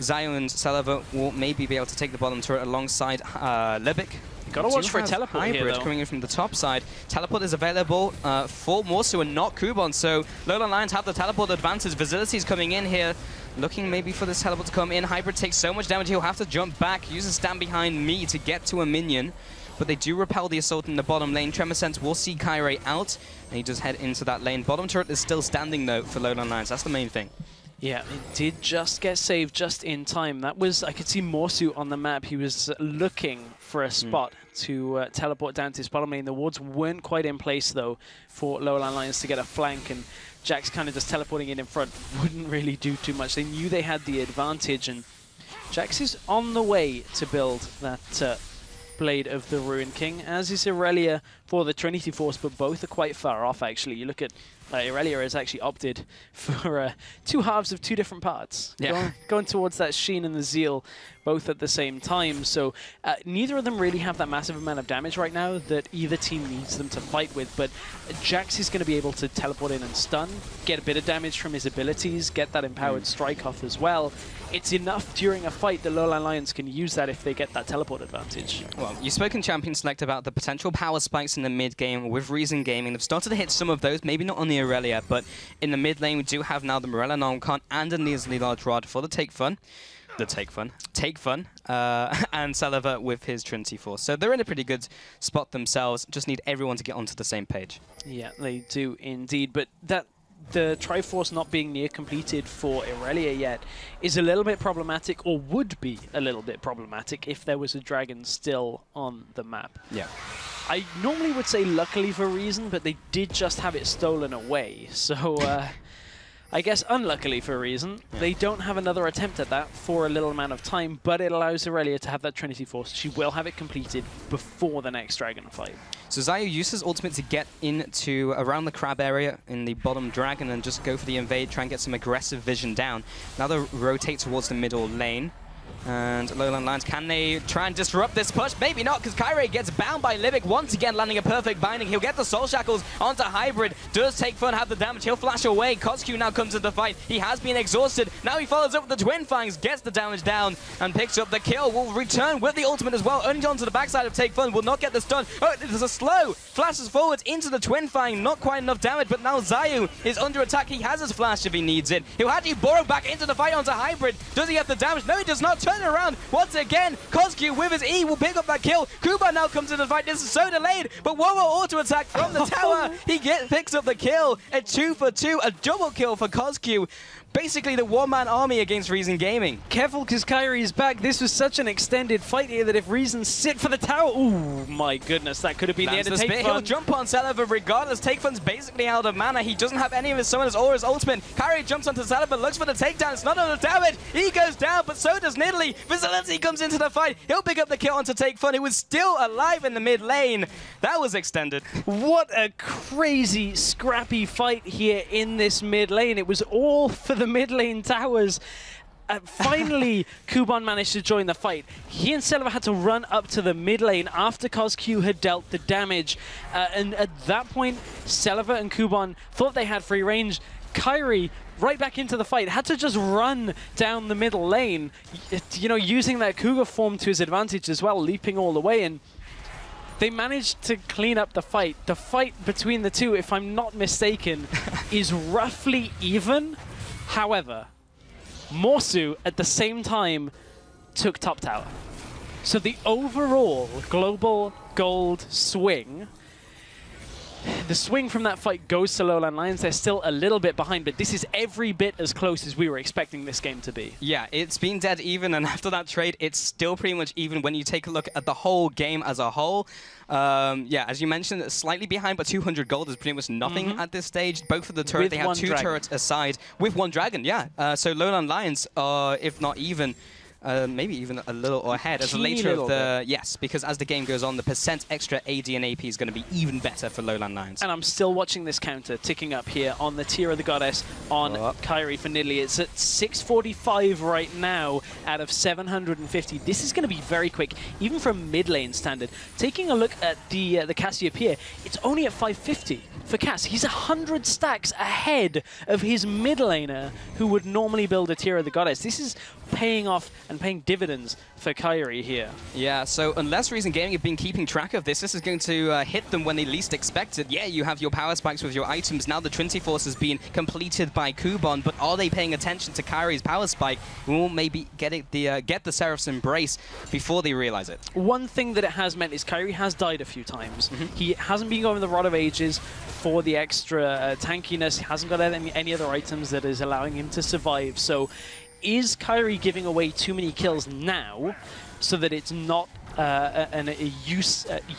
Zayu and Celeber will maybe be able to take the bottom turret alongside Libic. Gotta watch for a teleport hybrid here, though. Coming in from the top side. Teleport is available for Morsu and not Kuban, so Lowlandlions have the teleport advantage. Facilities coming in here, looking maybe for this teleport to come in. Hybrid takes so much damage, he'll have to jump back, use a stand behind me to get to a minion. But they do repel the assault in the bottom lane. Tremor Sense will see Kyrie out, and he does head into that lane. Bottom turret is still standing, though, for Lowlandlions. That's the main thing. Yeah, it did just get saved just in time. That was, I could see Morsu on the map. He was looking for a spot to teleport down to his bottom lane. The wards weren't quite in place, though, for Lowlandlions to get a flank, and Jax kind of just teleporting in front wouldn't really do too much. They knew they had the advantage, and Jax is on the way to build that Blade of the Ruined King, as is Irelia for the Trinity Force, but both are quite far off, actually. You look at Irelia has actually opted for two halves of two different parts. Yeah. Going towards that Sheen and the Zeal, both at the same time. So neither of them really have that massive amount of damage right now that either team needs them to fight with, but Jax is going to be able to teleport in and stun, get a bit of damage from his abilities, get that empowered strike off as well. It's enough during a fight that Lowlandlions can use that if they get that teleport advantage. Well, you spoke in Champion Select about the potential power spikes in the mid game with Reason Gaming. They've started to hit some of those, maybe not on the Irelia, but in the mid lane we do have now the Morella non-con and a Neasley Large Rod for the Take Fun, and Celeber with his Trinity Force. So they're in a pretty good spot themselves, just need everyone to get onto the same page. Yeah, they do indeed, but that the Triforce not being near completed for Irelia yet is a little bit problematic, or would be a little bit problematic if there was a Dragon still on the map. Yeah. I normally would say luckily for Reason, but they did just have it stolen away. So I guess unluckily for Reason, they don't have another attempt at that for a little amount of time, but it allows Irelia to have that Trinity Force. She will have it completed before the next Dragon fight. So Zayu uses ultimate to get into around the crab area in the bottom Dragon and just go for the invade, try and get some aggressive vision down. Now they rotate towards the middle lane. And Lowlandlions, can they try and disrupt this push? Maybe not, because Kyrie gets bound by Libic once again, landing a perfect binding. He'll get the Soul Shackles onto Hybrid. Does Take Fun have the damage? He'll flash away. CosQ now comes into the fight. He has been exhausted. Now he follows up with the Twin Fangs, gets the damage down, and picks up the kill. Will return with the ultimate as well. Only onto the backside of Take Fun. Will not get the stun. Oh, there's a slow. Flashes forwards into the Twin Fang. Not quite enough damage, but now Zayu is under attack. He has his flash if he needs it. He'll have to borrow back into the fight onto Hybrid. Does he have the damage? No, he does not. Turn around. Once again, CosQ with his E will pick up that kill. Kuban now comes into the fight. This is so delayed, but Wowo auto attack from the tower. He picks up the kill. A 2 for 2, a double kill for CosQ. basically the one-man army against Reason Gaming. Careful, because Kyrie is back. This was such an extended fight here that if Reason sit for the tower... Ooh, my goodness, that could have been the end of Take Fun. He'll jump on Celiva regardless. Take Fun's basically out of mana. He doesn't have any of his summoners or his ultimate. Kyrie jumps onto Celiva, looks for the takedown. It's not enough damage. He goes down, but so does Nidalee. Vigilante comes into the fight. He'll pick up the kill onto Take Fun, who was still alive in the mid lane. That was extended. What a crazy, scrappy fight here in this mid lane. It was all for the mid lane towers. Finally, Kuban managed to join the fight. He and Celiva had to run up to the mid lane after CosQ had dealt the damage. And at that point, Celiva and Kuban thought they had free range. Kyrie, right back into the fight, had to just run down the middle lane, you know, using that Cougar form to his advantage as well, leaping all the way. And they managed to clean up the fight. The fight between the two, if I'm not mistaken, is roughly even. However, Morsu, at the same time, took top tower. So the overall global gold swing, the swing from that fight goes to Lowlandlions. They're still a little bit behind, but this is every bit as close as we were expecting this game to be. Yeah, it's been dead even, and after that trade, it's still pretty much even when you take a look at the whole game as a whole. Yeah, as you mentioned, slightly behind, but 200 gold is pretty much nothing at this stage. Both of the turrets, they have two turrets aside with one dragon, yeah. So Lowlandlions are, if not even, maybe even a little ahead as a later of the... Yes, because as the game goes on, the percent extra AD and AP is going to be even better for Lowlandlions. And I'm still watching this counter ticking up here on the Tear of the Goddess on Kyrie for Nidalee. It's at 645 right now out of 750. This is going to be very quick, even from mid lane standard. Taking a look at the Cassiopeia, it's only at 550 for Cass. He's 100 stacks ahead of his mid laner who would normally build a Tear of the Goddess. This is paying off and paying dividends for Kyrie here. Yeah, so unless Reason Gaming have been keeping track of this, this is going to hit them when they least expect it. Yeah, you have your power spikes with your items. Now the Trinity Force has been completed by Kuban, but are they paying attention to Kyrie's power spike? We will maybe get the Seraph's Embrace before they realize it. One thing that it has meant is Kyrie has died a few times. He hasn't been going the Rod of Ages for the extra tankiness. He hasn't got any other items that is allowing him to survive. So is Kyrie giving away too many kills now so that it's not a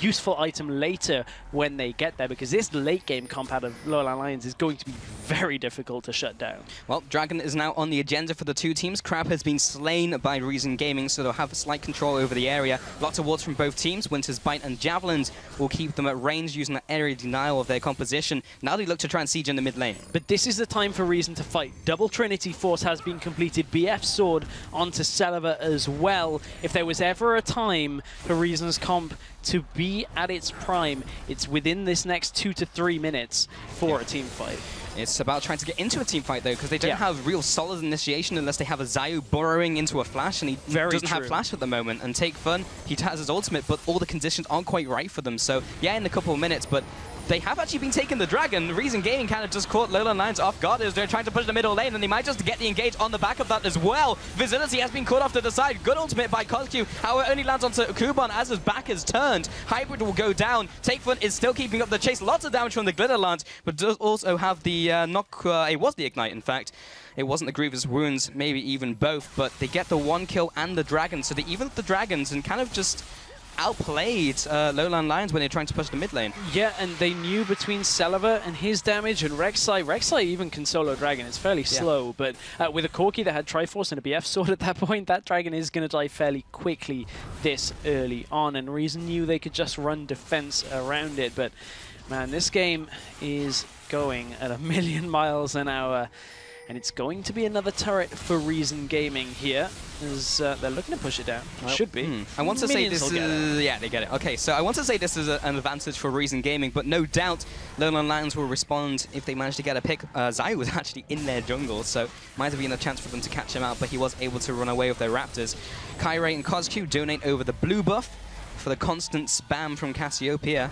useful item later when they get there? Because this late game comp out of Lowlandlions is going to be very difficult to shut down. Well, Dragon is now on the agenda for the two teams. Crab has been slain by Reason Gaming, so they'll have a slight control over the area. Lots of wards from both teams. Winter's Bite and Javelins will keep them at range using the area denial of their composition. Now they look to try and siege in the mid lane. But this is the time for Reason to fight. Double Trinity Force has been completed. BF Sword onto Celiva as well. If there was ever a time for Reason's comp to be at its prime, it's within this next 2 to 3 minutes for a team fight. It's about trying to get into a team fight, though, because they don't have real solid initiation unless they have a Zayu burrowing into a flash, and he doesn't have flash at the moment. And Take Fun, he has his ultimate, but all the conditions aren't quite right for them. So, yeah, in a couple of minutes, but they have actually been taking the Dragon. Reason Gaming kind of just caught Lowlandlions off guard as they're trying to push the middle lane, and they might just get the engage on the back of that as well. Visibility has been caught off to the side. Good ultimate by CosQ. However, only lands onto Kuban as his back is turned. Hybrid will go down. Take Fun is still keeping up the chase. Lots of damage from the Glitter Lance, but does also have the knock. It was the Ignite, in fact. It wasn't the Grievous Wounds, maybe even both, but they get the one kill and the Dragon, so they even up the Dragons and kind of just outplayed Lowlandlions when they're trying to push the mid lane. Yeah, and they knew between Celiva and his damage and Rek'Sai even can solo Dragon. It's fairly slow, but with a Corki that had Triforce and a BF Sword at that point, that Dragon is going to die fairly quickly this early on, and Reason knew they could just run defense around it. But man, this game is going at 1,000,000 miles an hour. And it's going to be another turret for Reason Gaming here, as they're looking to push it down. Well, should be. I want to say this is... Yeah, they get it. Okay, so I want to say this is an advantage for Reason Gaming, but no doubt Lowlandlions will respond if they manage to get a pick. Zayu was actually in their jungle, so might have been a chance for them to catch him out, but he was able to run away with their Raptors. Kyrie and CosQ donate over the blue buff for the constant spam from Cassiopeia.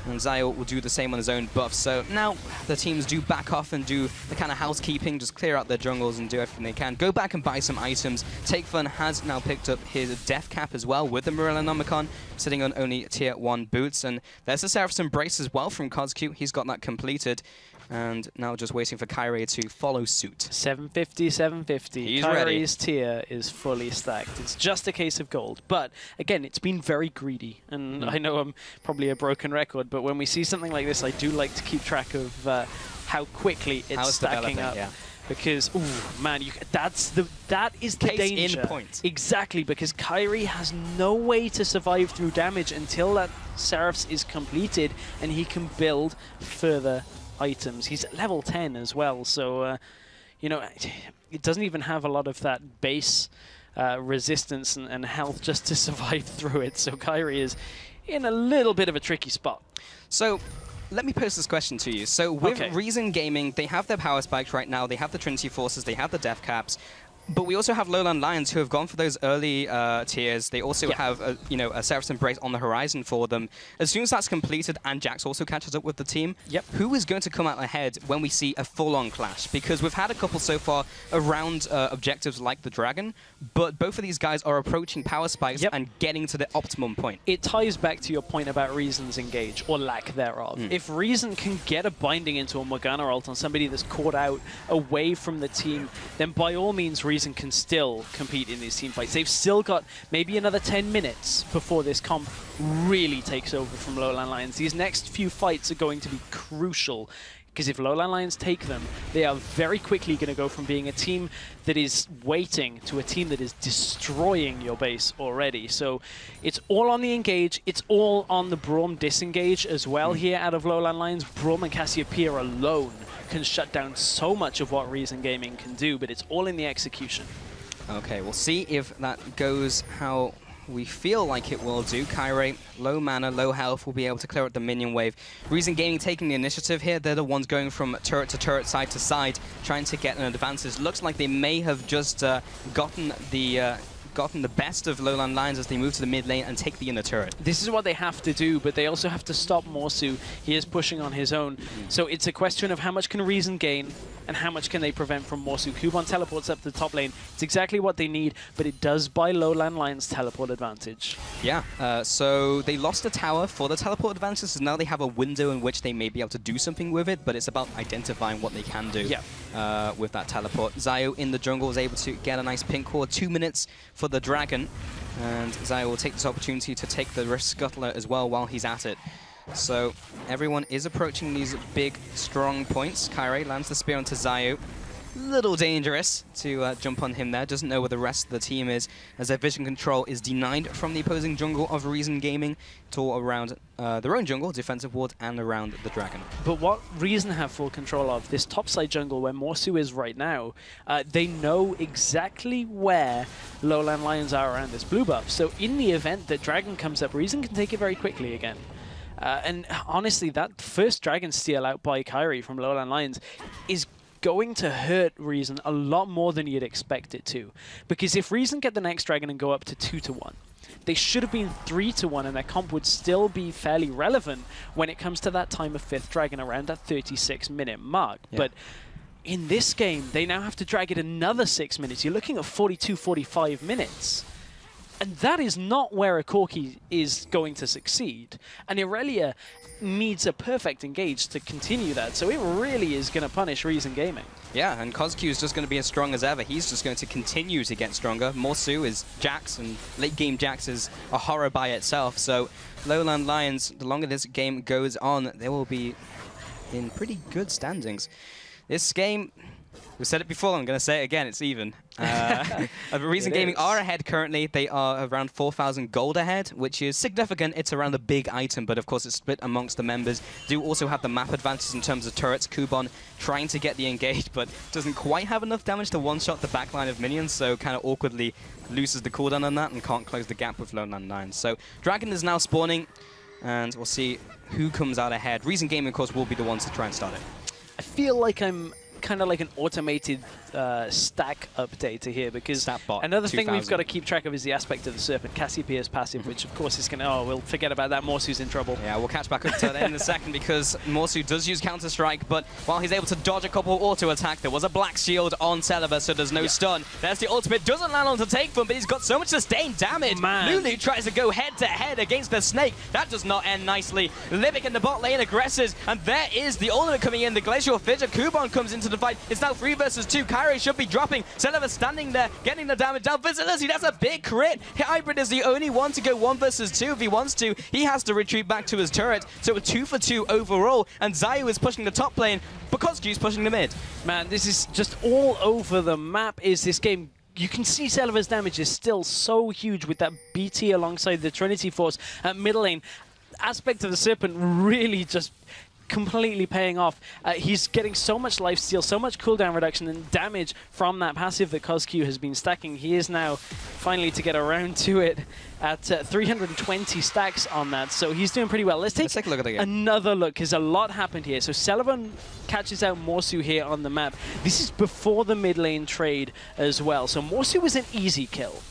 And Zayu will do the same on his own buff. So now the teams do back off and do the kind of housekeeping, just clear out their jungles and do everything they can. Go back and buy some items. Take Fun has now picked up his Death Cap as well with the Morellonomicon, sitting on only Tier 1 boots. And there's the Seraph's Embrace as well from CosQ. He's got that completed. And now just waiting for Kyrie to follow suit. 750, 750. He's Kyrie's tier is fully stacked. It's just a case of gold. But again, it's been very greedy. And I know I'm probably a broken record, but when we see something like this, I do like to keep track of how quickly it's stacking up. Yeah. Because, ooh, man, that is the Case danger. in point. Exactly, because Kyrie has no way to survive through damage until that Seraphs is completed and he can build further items. He's at level 10 as well, so, you know, it doesn't even have a lot of that base resistance and health just to survive through it. So Kyrie is in a little bit of a tricky spot. So, let me pose this question to you. So with Reason Gaming, they have their power spikes right now, they have the Trinity Forces, they have the Death Caps, but we also have Lowlandlions who have gone for those early tiers. They also have a Seraph's Embrace on the horizon for them. As soon as that's completed and Jax also catches up with the team, who is going to come out ahead when we see a full-on clash? Because we've had a couple so far around objectives like the Dragon, but both of these guys are approaching power spikes and getting to the optimum point. It ties back to your point about Reason's engage, or lack thereof. If Reason can get a binding into a Morgana ult on somebody that's caught out away from the team, then by all means Reason can still compete in these team fights. They've still got maybe another 10 minutes before this comp really takes over from Lowlandlions. These next few fights are going to be crucial, because if Lowlandlions take them, they are very quickly going to go from being a team that is waiting to a team that is destroying your base already. So it's all on the engage. It's all on the Braum disengage as well here out of Lowlandlions. Braum and Cassiopeia alone can shut down so much of what Reason Gaming can do, but it's all in the execution. Okay, we'll see if that goes how we feel like it will do. Kyrie, low mana, low health, will be able to clear out the minion wave. Reason Gaming taking the initiative here. They're the ones going from turret to turret, side to side, trying to get an advantage. Looks like they may have just gotten the best of Lowlandlions as they move to the mid lane and take the inner turret. This is what they have to do, but they also have to stop Morsu. He is pushing on his own. So it's a question of how much can Reason gain and how much can they prevent from Morsu. Kuban teleports up the top lane. It's exactly what they need, but it does buy Lowlandlions teleport advantage. Yeah, so they lost the tower for the teleport advantage, so now they have a window in which they may be able to do something with it, but it's about identifying what they can do with that teleport. Zio in the jungle was able to get a nice pink core, 2 minutes for the Dragon, and Zio will take this opportunity to take the Rift Scuttler as well while he's at it. So everyone is approaching these big, strong points. Kyrie lands the spear onto Zio. Little dangerous to jump on him there. Doesn't know where the rest of the team is, as their vision control is denied from the opposing jungle of Reason Gaming. It's all around their own jungle, defensive ward, and around the Dragon. But what Reason have full control of, this topside jungle where Morsu is right now, they know exactly where Lowlandlions are around this blue buff. So in the event that Dragon comes up, Reason can take it very quickly again. And honestly, that first Dragon steal out by Kyrie from Lowlandlions is going to hurt Reason a lot more than you'd expect it to. Because if Reason get the next Dragon and go up to 2-1, they should have been 3-1, and their comp would still be fairly relevant when it comes to that time of 5th Dragon around that 36-minute mark. Yeah. But in this game, they now have to drag it another 6 minutes. You're looking at 42, 45 minutes. And that is not where a Corki is going to succeed. And Irelia needs a perfect engage to continue that. So it really is going to punish Reason Gaming. Yeah, and Kozq is just going to be as strong as ever. He's just going to continue to get stronger. Morsu is Jax, and late game Jax is a horror by itself. So Lowlandlions, the longer this game goes on, they will be in pretty good standings. This game, we said it before, I'm going to say it again, it's even. Reason Gaming are ahead currently. They are around 4,000 gold ahead, which is significant. It's around a big item, but of course it's split amongst the members. Do also have the map advantage in terms of turrets. Kuban trying to get the engage, but doesn't quite have enough damage to one-shot the backline of minions, so kind of awkwardly loses the cooldown on that and can't close the gap with Lowlandlions. So Dragon is now spawning, and we'll see who comes out ahead. Reason Gaming, of course, will be the ones to try and start it. I feel like I'm kind of like an automated stack update here, because Statbot another thing 2000. we've got to keep track of is the aspect of the Serpent, Cassiopeia's passive, which of course is going to, oh, we'll forget about that, Morsu's in trouble. Yeah, we'll catch back up to that in a second, because Morsu does use Counter-Strike, but while he's able to dodge a couple auto-attack, there was a black shield on Celiva, so there's no stun. There's the ultimate, doesn't land on to take from, but he's got so much sustained damage. Man. Lulu tries to go head-to-head against the Snake. That does not end nicely. Livic in the bot lane aggresses, and there is the ultimate coming in. The Glacial Fidget, Kuban comes into the fight. It's now 3 versus 2. Kyrie should be dropping. Celiva standing there, getting the damage down. Visibility, that's a big crit. Hybrid is the only one to go 1 versus 2 if he wants to. He has to retreat back to his turret, so we're 2 for 2 overall, and Zayu is pushing the top lane, because Q's pushing the mid. Man, this is just all over the map is this game. You can see Celiva's damage is still so huge with that BT alongside the Trinity Force at middle lane. Aspect of the Serpent really just completely paying off. He's getting so much lifesteal, so much cooldown reduction and damage from that passive that CosQ has been stacking. He is now finally to get around to it at 320 stacks on that, so he's doing pretty well. Let's take a look at it again. Another look, because a lot happened here. So Celiva catches out Morsu here on the map. This is before the mid lane trade as well. So Morsu was an easy kill.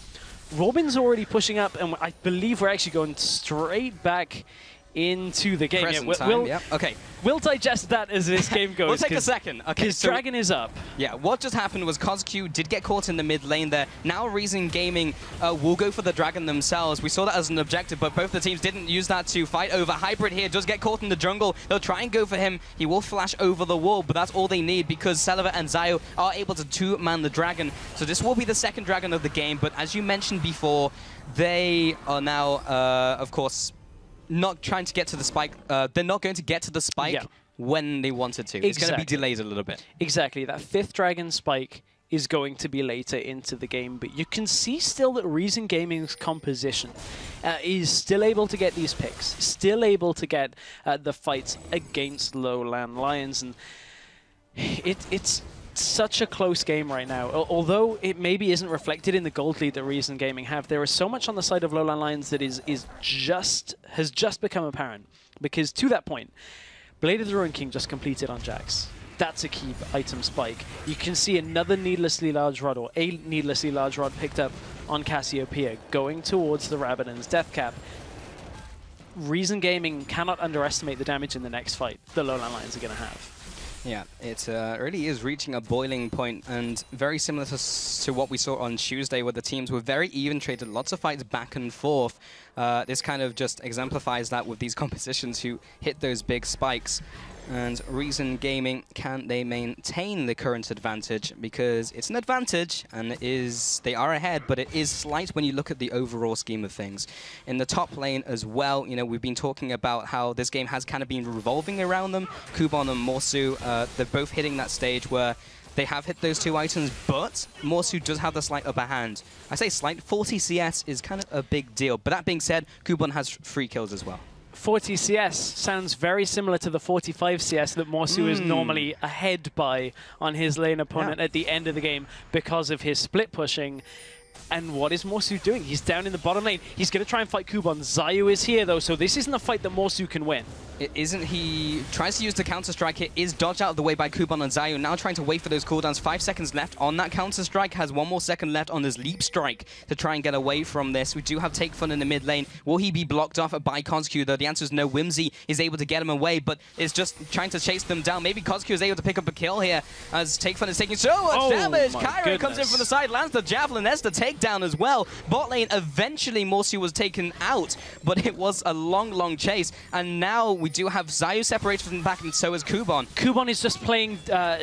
Robin's already pushing up, and I believe we're actually going straight back into the game. Okay. We'll digest that as this game goes. We'll take a second. Okay, because Dragon is up. Yeah, what just happened was CosQ did get caught in the mid lane there. Now Reason Gaming will go for the Dragon themselves. We saw that as an objective, but both the teams didn't use that to fight over. Hybrid here does get caught in the jungle. They'll try and go for him. He will flash over the wall, but that's all they need, because Celiva and Zayu are able to two-man the Dragon. So this will be the second Dragon of the game, but as you mentioned before, they are now, of course, not trying to get to the spike. They're not going to get to the spike when they wanted to. It's going to be delayed a little bit. Exactly. That 5th Dragon spike is going to be later into the game, but you can see still that Reason Gaming's composition is still able to get these picks, still able to get the fights against Lowlandlions, and it's such a close game right now. Although it maybe isn't reflected in the gold lead that Reason Gaming have, there is so much on the side of Lowlandlions that has just become apparent. Because to that point, Blade of the Ruin King just completed on Jax. That's a key item spike. You can see another needlessly large rod, or a needlessly large rod picked up on Cassiopeia, going towards the Rabadon's death cap. Reason Gaming cannot underestimate the damage in the next fight the Lowlandlions are going to have. Yeah, it really is reaching a boiling point, and very similar to what we saw on Tuesday, where the teams were very even, traded lots of fights back and forth. This kind of just exemplifies that with these compositions who hit those big spikes. And Reason Gaming, can they maintain the current advantage? Because it's an advantage, and they are ahead, but it is slight when you look at the overall scheme of things. In the top lane as well, you know, we've been talking about how this game has kind of been revolving around them. Kuban and Morsu, they're both hitting that stage where they have hit those 2 items, but Morsu does have the slight upper hand. I say slight, 40 CS is kind of a big deal. But that being said, Kuban has 3 kills as well. 40 CS sounds very similar to the 45 CS that Morsu is normally ahead by on his lane opponent at the end of the game because of his split pushing. And what is Morsu doing? He's down in the bottom lane. He's going to try and fight Kuban. Zayu is here, though, so this isn't a fight that Morsu can win. It isn't. He tries to use the Counter-Strike. It is dodged out of the way by Kuban and Zayu. Now trying to wait for those cooldowns. 5 seconds left on that Counter-Strike. Has 1 more second left on his Leap Strike to try and get away from this. We do have Take Fun in the mid lane. Will he be blocked off by CosQ, though? The answer is no. Whimsy is able to get him away, but is just trying to chase them down. Maybe CosQ is able to pick up a kill here, as Take Fun is taking so much damage. Kyrie comes in from the side, lands the Javelin. There's the takedown as well. Bot lane, eventually Morsu was taken out, but it was a long, long chase. And now we do have Zayu separated from the back, and so is Kuban. Kuban is just playing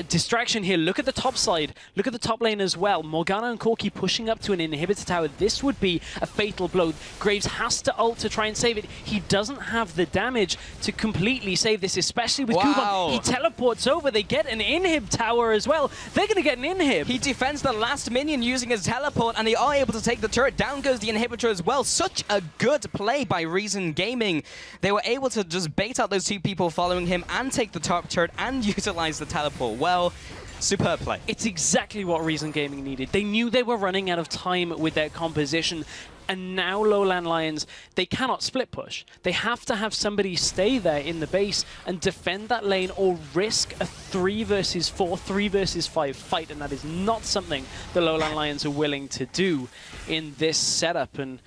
distraction here. Look at the top side. Look at the top lane as well. Morgana and Corki pushing up to an inhibitor tower. This would be a fatal blow. Graves has to ult to try and save it. He doesn't have the damage to completely save this, especially with Kuban. He teleports over. They get an inhib tower as well. They're going to get an inhib. He defends the last minion using his teleport, and they are able to take the turret. Down goes the inhibitor as well. Such a good play by Reason Gaming. They were able to just bait out those 2 people following him and take the top turret and utilize the teleport. Well, superb play. It's exactly what Reason Gaming needed. They knew they were running out of time with their composition. And now Lowlandlions, they cannot split push. They have to have somebody stay there in the base and defend that lane or risk a 3 versus 4, 3 versus 5 fight. And that is not something the Lowlandlions are willing to do in this setup. And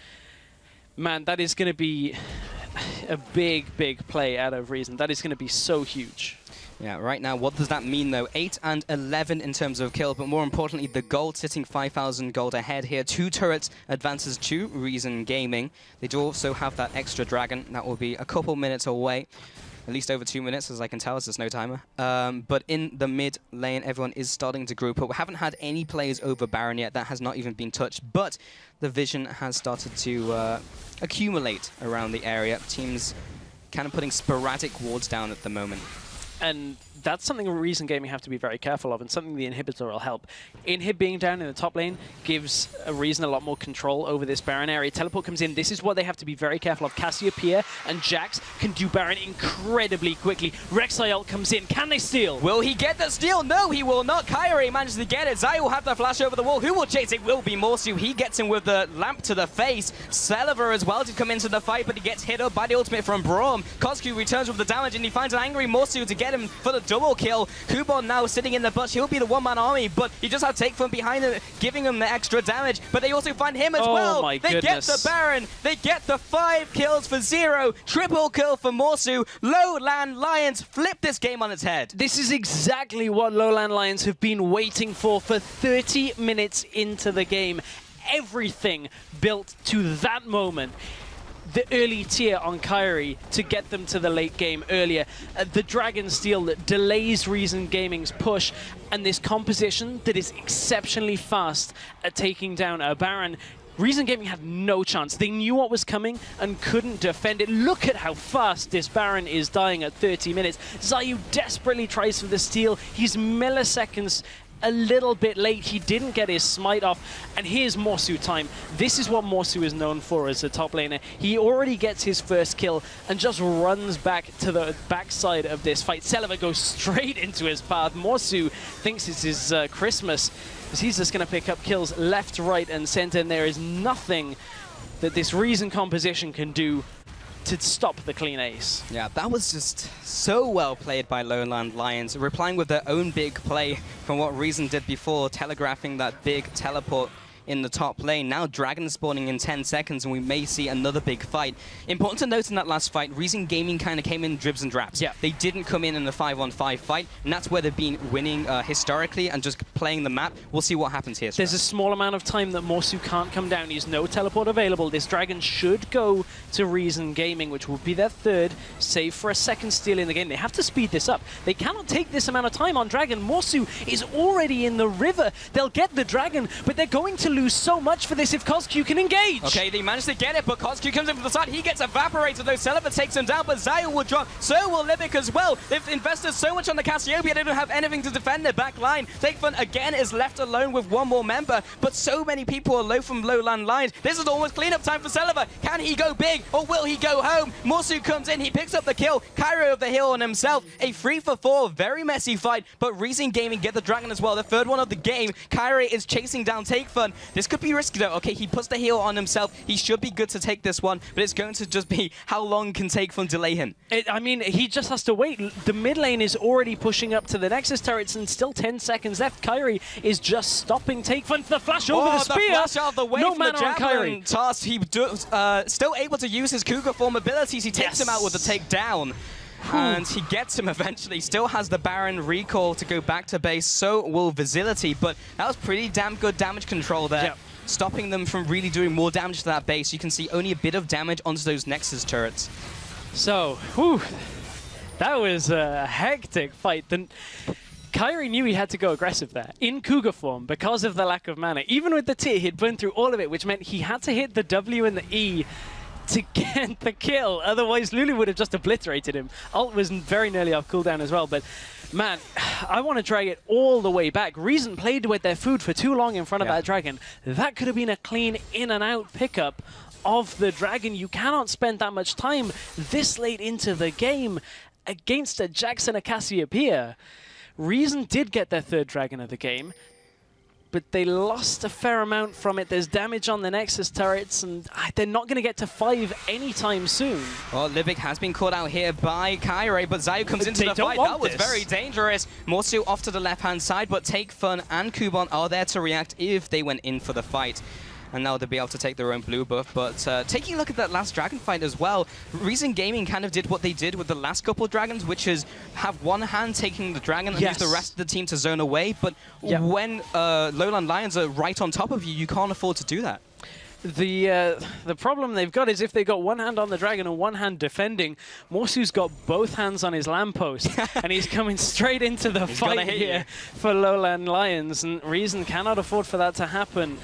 man, that is going to be a big, big play out of Reason. That is going to be so huge. Yeah, right now, what does that mean, though? 8 and 11 in terms of kill, but more importantly, the gold sitting 5,000 gold ahead here. 2 turrets advances to Reason Gaming. They do also have that extra dragon. That will be a couple minutes away. At least over 2 minutes, as I can tell, as there's no timer. But in the mid lane, everyone is starting to group up. We haven't had any plays over Baron yet. That has not even been touched. But the vision has started to accumulate around the area. Teams kind of putting sporadic wards down at the moment. And that's something Reason Gaming have to be very careful of, and something the Inhibitor will help. Inhib being down in the top lane gives Reason a lot more control over this Baron area. Teleport comes in. This is what they have to be very careful of. Cassiopeia and Jax can do Baron incredibly quickly. Rek'Sai ult comes in. Can they steal? Will he get the steal? No, he will not. Kyrie manages to get it. Zai will have the flash over the wall. Who will chase? It will be Morsu. He gets him with the lamp to the face. Celiver as well to come into the fight, but he gets hit up by the ultimate from Braum. Kozku returns with the damage, and he finds an angry Morsu to get him for the double kill. Kubon now sitting in the bush. He'll be the one-man army, but he just had Take from behind him, giving him the extra damage. But they also find him as well. My they goodness. get the Baron. They get the 5 kills for 0. Triple kill for Morsu. Lowlandlions flip this game on its head. This is exactly what Lowlandlions have been waiting for 30 minutes into the game. Everything built to that moment. The early tier on Kyrie to get them to the late game earlier. The Dragon Steal that delays Reason Gaming's push, and this composition that is exceptionally fast at taking down a Baron. Reason Gaming had no chance. They knew what was coming and couldn't defend it. Look at how fast this Baron is dying at 30 minutes. Zayu desperately tries for the steal. He's milliseconds a little bit late. He didn't get his smite off, and here's Morsu time. This is what Morsu is known for as a top laner. He already gets his first kill and just runs back to the backside of this fight. Celiver goes straight into his path. Morsu thinks it's his Christmas, because he's just going to pick up kills left, right, and center, and there is nothing that this Reason composition can do to stop the clean ace. Yeah, that was just so well played by Lowlandlions, replying with their own big play from what Reason did before, telegraphing that big teleport in the top lane. Now Dragon spawning in 10 seconds, and we may see another big fight. Important to note in that last fight, Reason Gaming kind of came in dribs and drabs. Yeah. They didn't come in a 5-on-5 fight, and that's where they've been winning historically and just playing the map. We'll see what happens here. There's a small amount of time that Morsu can't come down. He's no teleport available. This Dragon should go to Reason Gaming, which will be their 3rd, save for a 2nd steal in the game. They have to speed this up. They cannot take this amount of time on Dragon. Morsu is already in the river. They'll get the Dragon, but they're going to lose so much for this if Kozku can engage. Okay, they managed to get it, but Kozku comes in from the side. He gets evaporated, though. Celiver takes him down, but Zayu will drop. So will Libic as well. They've invested so much on the Cassiopeia, they don't have anything to defend their back line. Takefun again is left alone with one more member, but so many people are low from Lowlandlions. This is almost cleanup time for Celiver. Can he go big, or will he go home? Morsu comes in, he picks up the kill. Cairo of the hill on himself. A 3-for-4, very messy fight, but Reason Gaming get the Dragon as well. The 3rd one of the game. Cairo is chasing down Takefun. This could be risky though. Okay, he puts the heal on himself. He should be good to take this one, but it's going to just be how long can Takefun delay him? I mean, he just has to wait. The mid lane is already pushing up to the Nexus turrets and still 10 seconds left. Kyrie is just stopping Takefun. The flash over the spear. Flash out of the way no from the mana on Kyrie. Toss. He still able to use his Cougar form abilities. He takes him out with the takedown. And he gets him eventually. Still has the Baron recall to go back to base. So will Visility, but that was pretty damn good damage control there. Yep. Stopping them from really doing more damage to that base. You can see only a bit of damage onto those Nexus turrets. So, that was a hectic fight. Kyrie knew he had to go aggressive there in Cougar form because of the lack of mana. Even with the tier, he'd burned through all of it, which meant he had to hit the W and the E to get the kill. Otherwise, Lulu would have just obliterated him. Ult was very nearly off cooldown as well, but man, I want to drag it all the way back. Reason played with their food for too long in front of that Dragon. That could have been a clean in and out pickup of the Dragon. You cannot spend that much time this late into the game against a Jax and a Cassiopeia. Reason did get their 3rd Dragon of the game. but they lost a fair amount from it. There's damage on the Nexus turrets, and they're not going to get to 5 anytime soon. Well, Libic has been caught out here by Kyrie, but Zayu comes into the fight. That was very dangerous. Morsu off to the left-hand side, but Take Fun and Kuban are there to react if they went in for the fight. And now they'll be able to take their own blue buff. But taking a look at that last Dragon fight as well, Reason Gaming kind of did what they did with the last couple of Dragons, which is have one hand taking the Dragon and use the rest of the team to zone away. But when Lowlandlions are right on top of you, you can't afford to do that. The problem they've got is if they got one hand on the Dragon and one hand defending, Morsu's got both hands on his lamppost, and he's coming straight into the fight here for Lowlandlions, and Reason cannot afford for that to happen.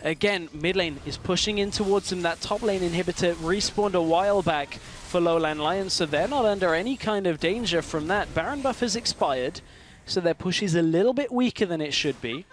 Again, mid lane is pushing in towards him. That top lane inhibitor respawned a while back for Lowlandlions, so they're not under any kind of danger from that. Baron buff has expired, so their push is a little bit weaker than it should be.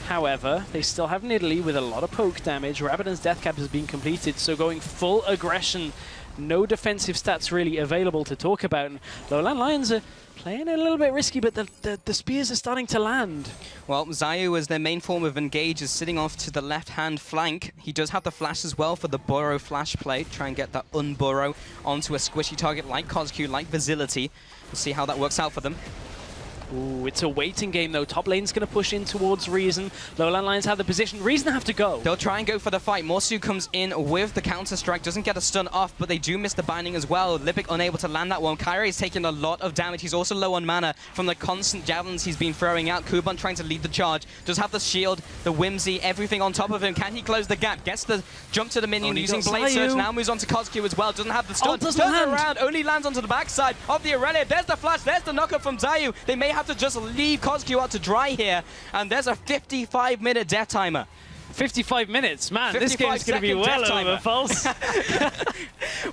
However, they still have Nidalee with a lot of poke damage. Rabadon's death cap has been completed, so going full aggression. No defensive stats really available to talk about. And Lowlandlions are playing a little bit risky, but the spears are starting to land. Well, Zayu, as their main form of engage, is sitting off to the left-hand flank. He does have the flash as well for the burrow flash play. Try and get that unburrow onto a squishy target like Cosq, like Visility. We'll see how that works out for them. Ooh, it's a waiting game though. Top lane's going to push in towards Reason. Lowlandlions have the position. Reason have to go. They'll try and go for the fight. Morsu comes in with the counter-strike. Doesn't get a stun off, but they do miss the binding as well. Libic unable to land that one. Kyrie is taking a lot of damage. He's also low on mana from the constant javelins he's been throwing out. Kuban trying to lead the charge. Does have the shield, the whimsy, everything on top of him. Can he close the gap? Gets the jump to the minion using Blade Surge. Now moves on to Cosq as well. Doesn't have the stun. Turns around. Only lands onto the backside of the Aurelia. There's the flash. There's the knockup from Zayu. They may have to just leave Cosq out to dry here, and there's a 55-minute death timer. 55 minutes, man, this game's going to be well over, Pulse.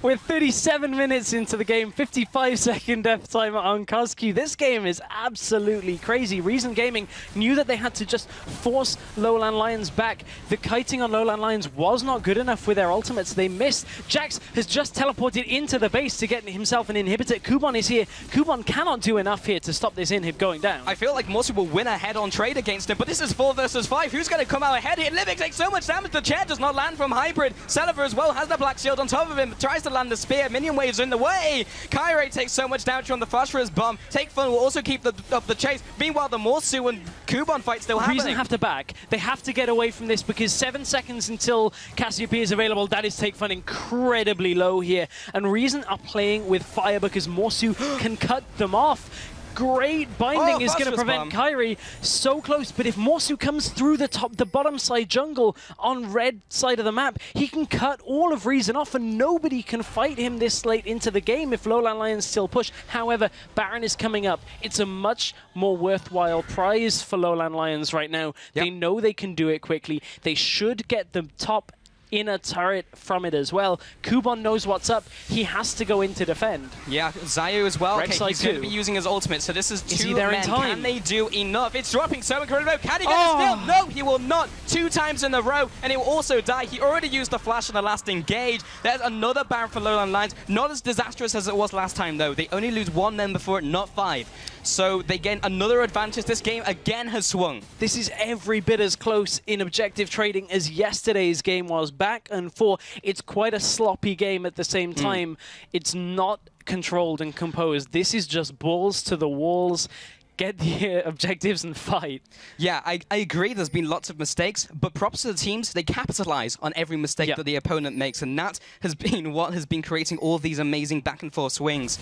We're 37 minutes into the game, 55-second death timer on Cosq. This game is absolutely crazy. Reason Gaming knew that they had to just force Lowlandlions back. The kiting on Lowlandlions was not good enough with their ultimates. They missed. Jax has just teleported into the base to get himself an inhibitor. Kuban is here. Kuban cannot do enough here to stop this inhib going down. I feel like Morsu will win a head-on trade against him, but this is 4 versus 5. Who's going to come out ahead here? Libic takes so much damage. The chair does not land from Hybrid. Celever as well has the black shield on top of him. Tries to land the spear. Minion waves in the way. Kyrie takes so much damage from the Phosphorus bomb. Take Fun will also keep up the chase. Meanwhile, the Morsu and Kuban fight still happening. Reason have to back. They have to get away from this because 7 seconds until Cassiopeia is available. That is Take Fun incredibly low here. And Reason are playing with fire because Morsu can cut them off. Great binding is going to prevent Kyrie so close, but if Morsu comes through the bottom side jungle on red side of the map, he can cut all of Reason off and nobody can fight him this late into the game if Lowlandlions still push. However, Baron is coming up. It's a much more worthwhile prize for Lowlandlions right now. Yep. They know they can do it quickly. They should get the top inner turret from it as well. Kuban knows what's up. He has to go in to defend. Yeah, Zayu as well. Okay, he's going to be using his ultimate, so this is 2 men. In time? Can they do enough? It's dropping so incredible. Can he get a steal? No, he will not. 2 times in a row, and he will also die. He already used the flash on the last engage. There's another Baron for Lowlandlions. Not as disastrous as it was last time, though. They only lose 1 men before it, not 5. So they gain another advantage. This game again has swung. This is every bit as close in objective trading as yesterday's game was. Back and forth. It's quite a sloppy game at the same time. It's not controlled and composed. This is just balls to the walls. Get the objectives and fight. Yeah, I agree. There's been lots of mistakes, but props to the teams. They capitalize on every mistake that the opponent makes, and that has been what has been creating all of these amazing back and forth swings.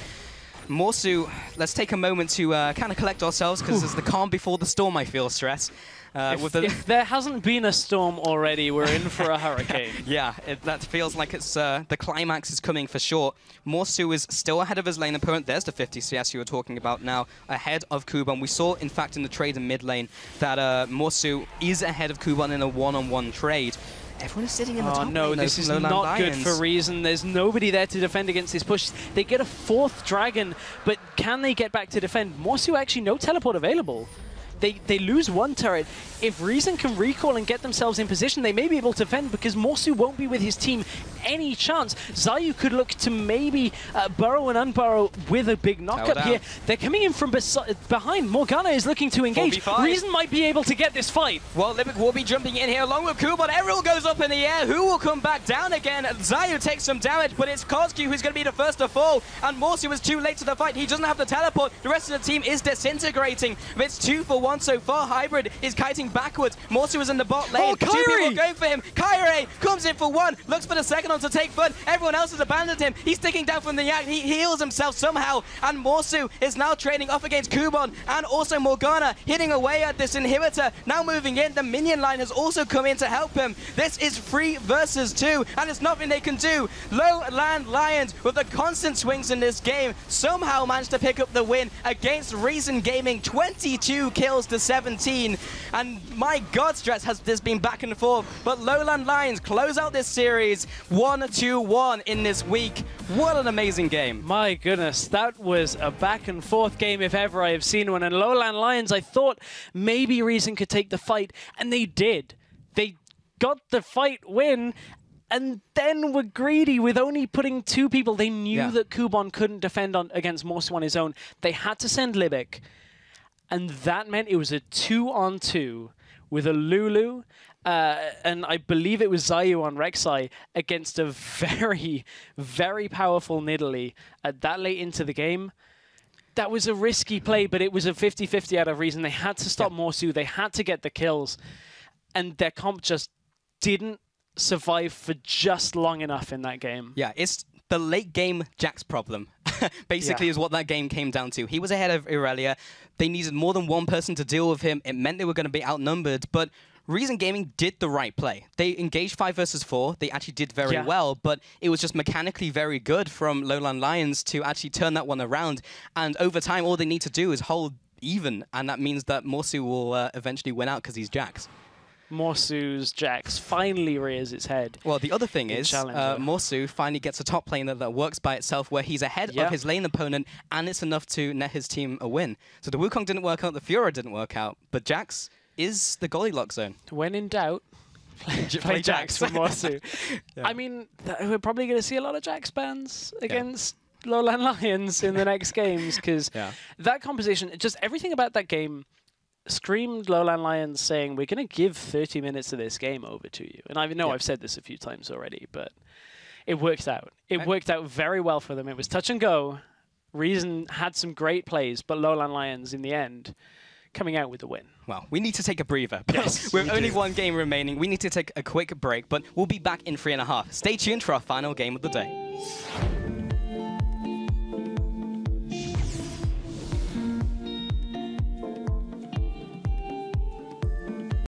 Morsu, let's take a moment to kind of collect ourselves, because there's the calm before the storm, I feel, Stress. If there hasn't been a storm already, we're in for a hurricane. Yeah, that feels like it's the climax is coming for sure. Morsu is still ahead of his lane opponent. There's the 50 CS you were talking about now, ahead of Kuban. We saw, in fact, in the trade in mid lane that Morsu is ahead of Kuban in a one-on-one trade. Everyone is sitting in the top lane. No, this is not good for Reason. There's nobody there to defend against this push. They get a 4th dragon, but can they get back to defend? Morsu actually no teleport available. they lose one turret. If Reason can recall and get themselves in position, they may be able to defend because Morsu won't be with his team any chance. Zayu could look to maybe burrow and unburrow with a big knockup here. They're coming in from behind. Morgana is looking to engage. 4v5. Reason might be able to get this fight. Well, Libic will be jumping in here along with Kubon. Everyone goes up in the air. Who will come back down again? Zayu takes some damage, but it's Kozki who's going to be the first to fall. And Morsu was too late to the fight. He doesn't have the teleport. The rest of the team is disintegrating. It's 2 for 1 so far. Hybrid is kiting backwards. Morsu is in the bot lane. Oh, 2 people going for him. Kairi comes in for 1. Looks for the second one to take Fun. Everyone else has abandoned him. He's sticking down from the yak. He heals himself somehow. And Morsu is now trading off against Kubon and also Morgana, hitting away at this inhibitor. Now moving in. The minion line has also come in to help him. This is 3 versus 2, and there's nothing they can do. Lowlandlions, with the constant swings in this game, somehow managed to pick up the win against Reason Gaming, 22 kills to 17. And my God, Strats, has this been back and forth, but Lowlandlions close out this series 1-2-1 in this week. What an amazing game. My goodness, that was a back and forth game if ever I have seen one. And Lowlandlions, I thought maybe Reason could take the fight, and they did. They got the fight win, and then were greedy with only putting 2 people. They knew that Kubon couldn't defend against Morsu on his own. They had to send Libic, and that meant it was a 2-on-2 with a Lulu, and I believe it was Zayu on Rek'Sai against a very, very powerful Nidalee that late into the game. That was a risky play, but it was a 50-50 out of Reason. They had to stop Morsu. They had to get the kills, and their comp just didn't survive for just long enough in that game. Yeah, it's the late game Jax problem. Basically is what that game came down to. He was ahead of Irelia. They needed more than one person to deal with him. It meant they were going to be outnumbered, but Reason Gaming did the right play. They engaged 5 versus 4. They actually did very well, but it was just mechanically very good from Lowlandlions to actually turn that one around. And over time, all they need to do is hold even, and that means that Morsu will eventually win out because he's Jax. Morsu's Jax finally rears its head. Well, the other thing is, Morsu finally gets a top laner that works by itself, where he's ahead of his lane opponent, and it's enough to net his team a win. So the Wukong didn't work out, the Fiora didn't work out, but Jax is the Goldilocks zone. When in doubt, play Jax for Morsu. I mean, we're probably going to see a lot of Jax bans against Lowlandlions in the next games, because that composition, just everything about that game screamed Lowlandlions saying, we're going to give 30 minutes of this game over to you. And I know I've said this a few times already, but it worked out. It worked out very well for them. It was touch and go. Reason had some great plays, but Lowlandlions, in the end, coming out with the win. Well, we need to take a breather. With only one game remaining, we need to take a quick break, but we'll be back in 3.5. Stay tuned for our final game of the day.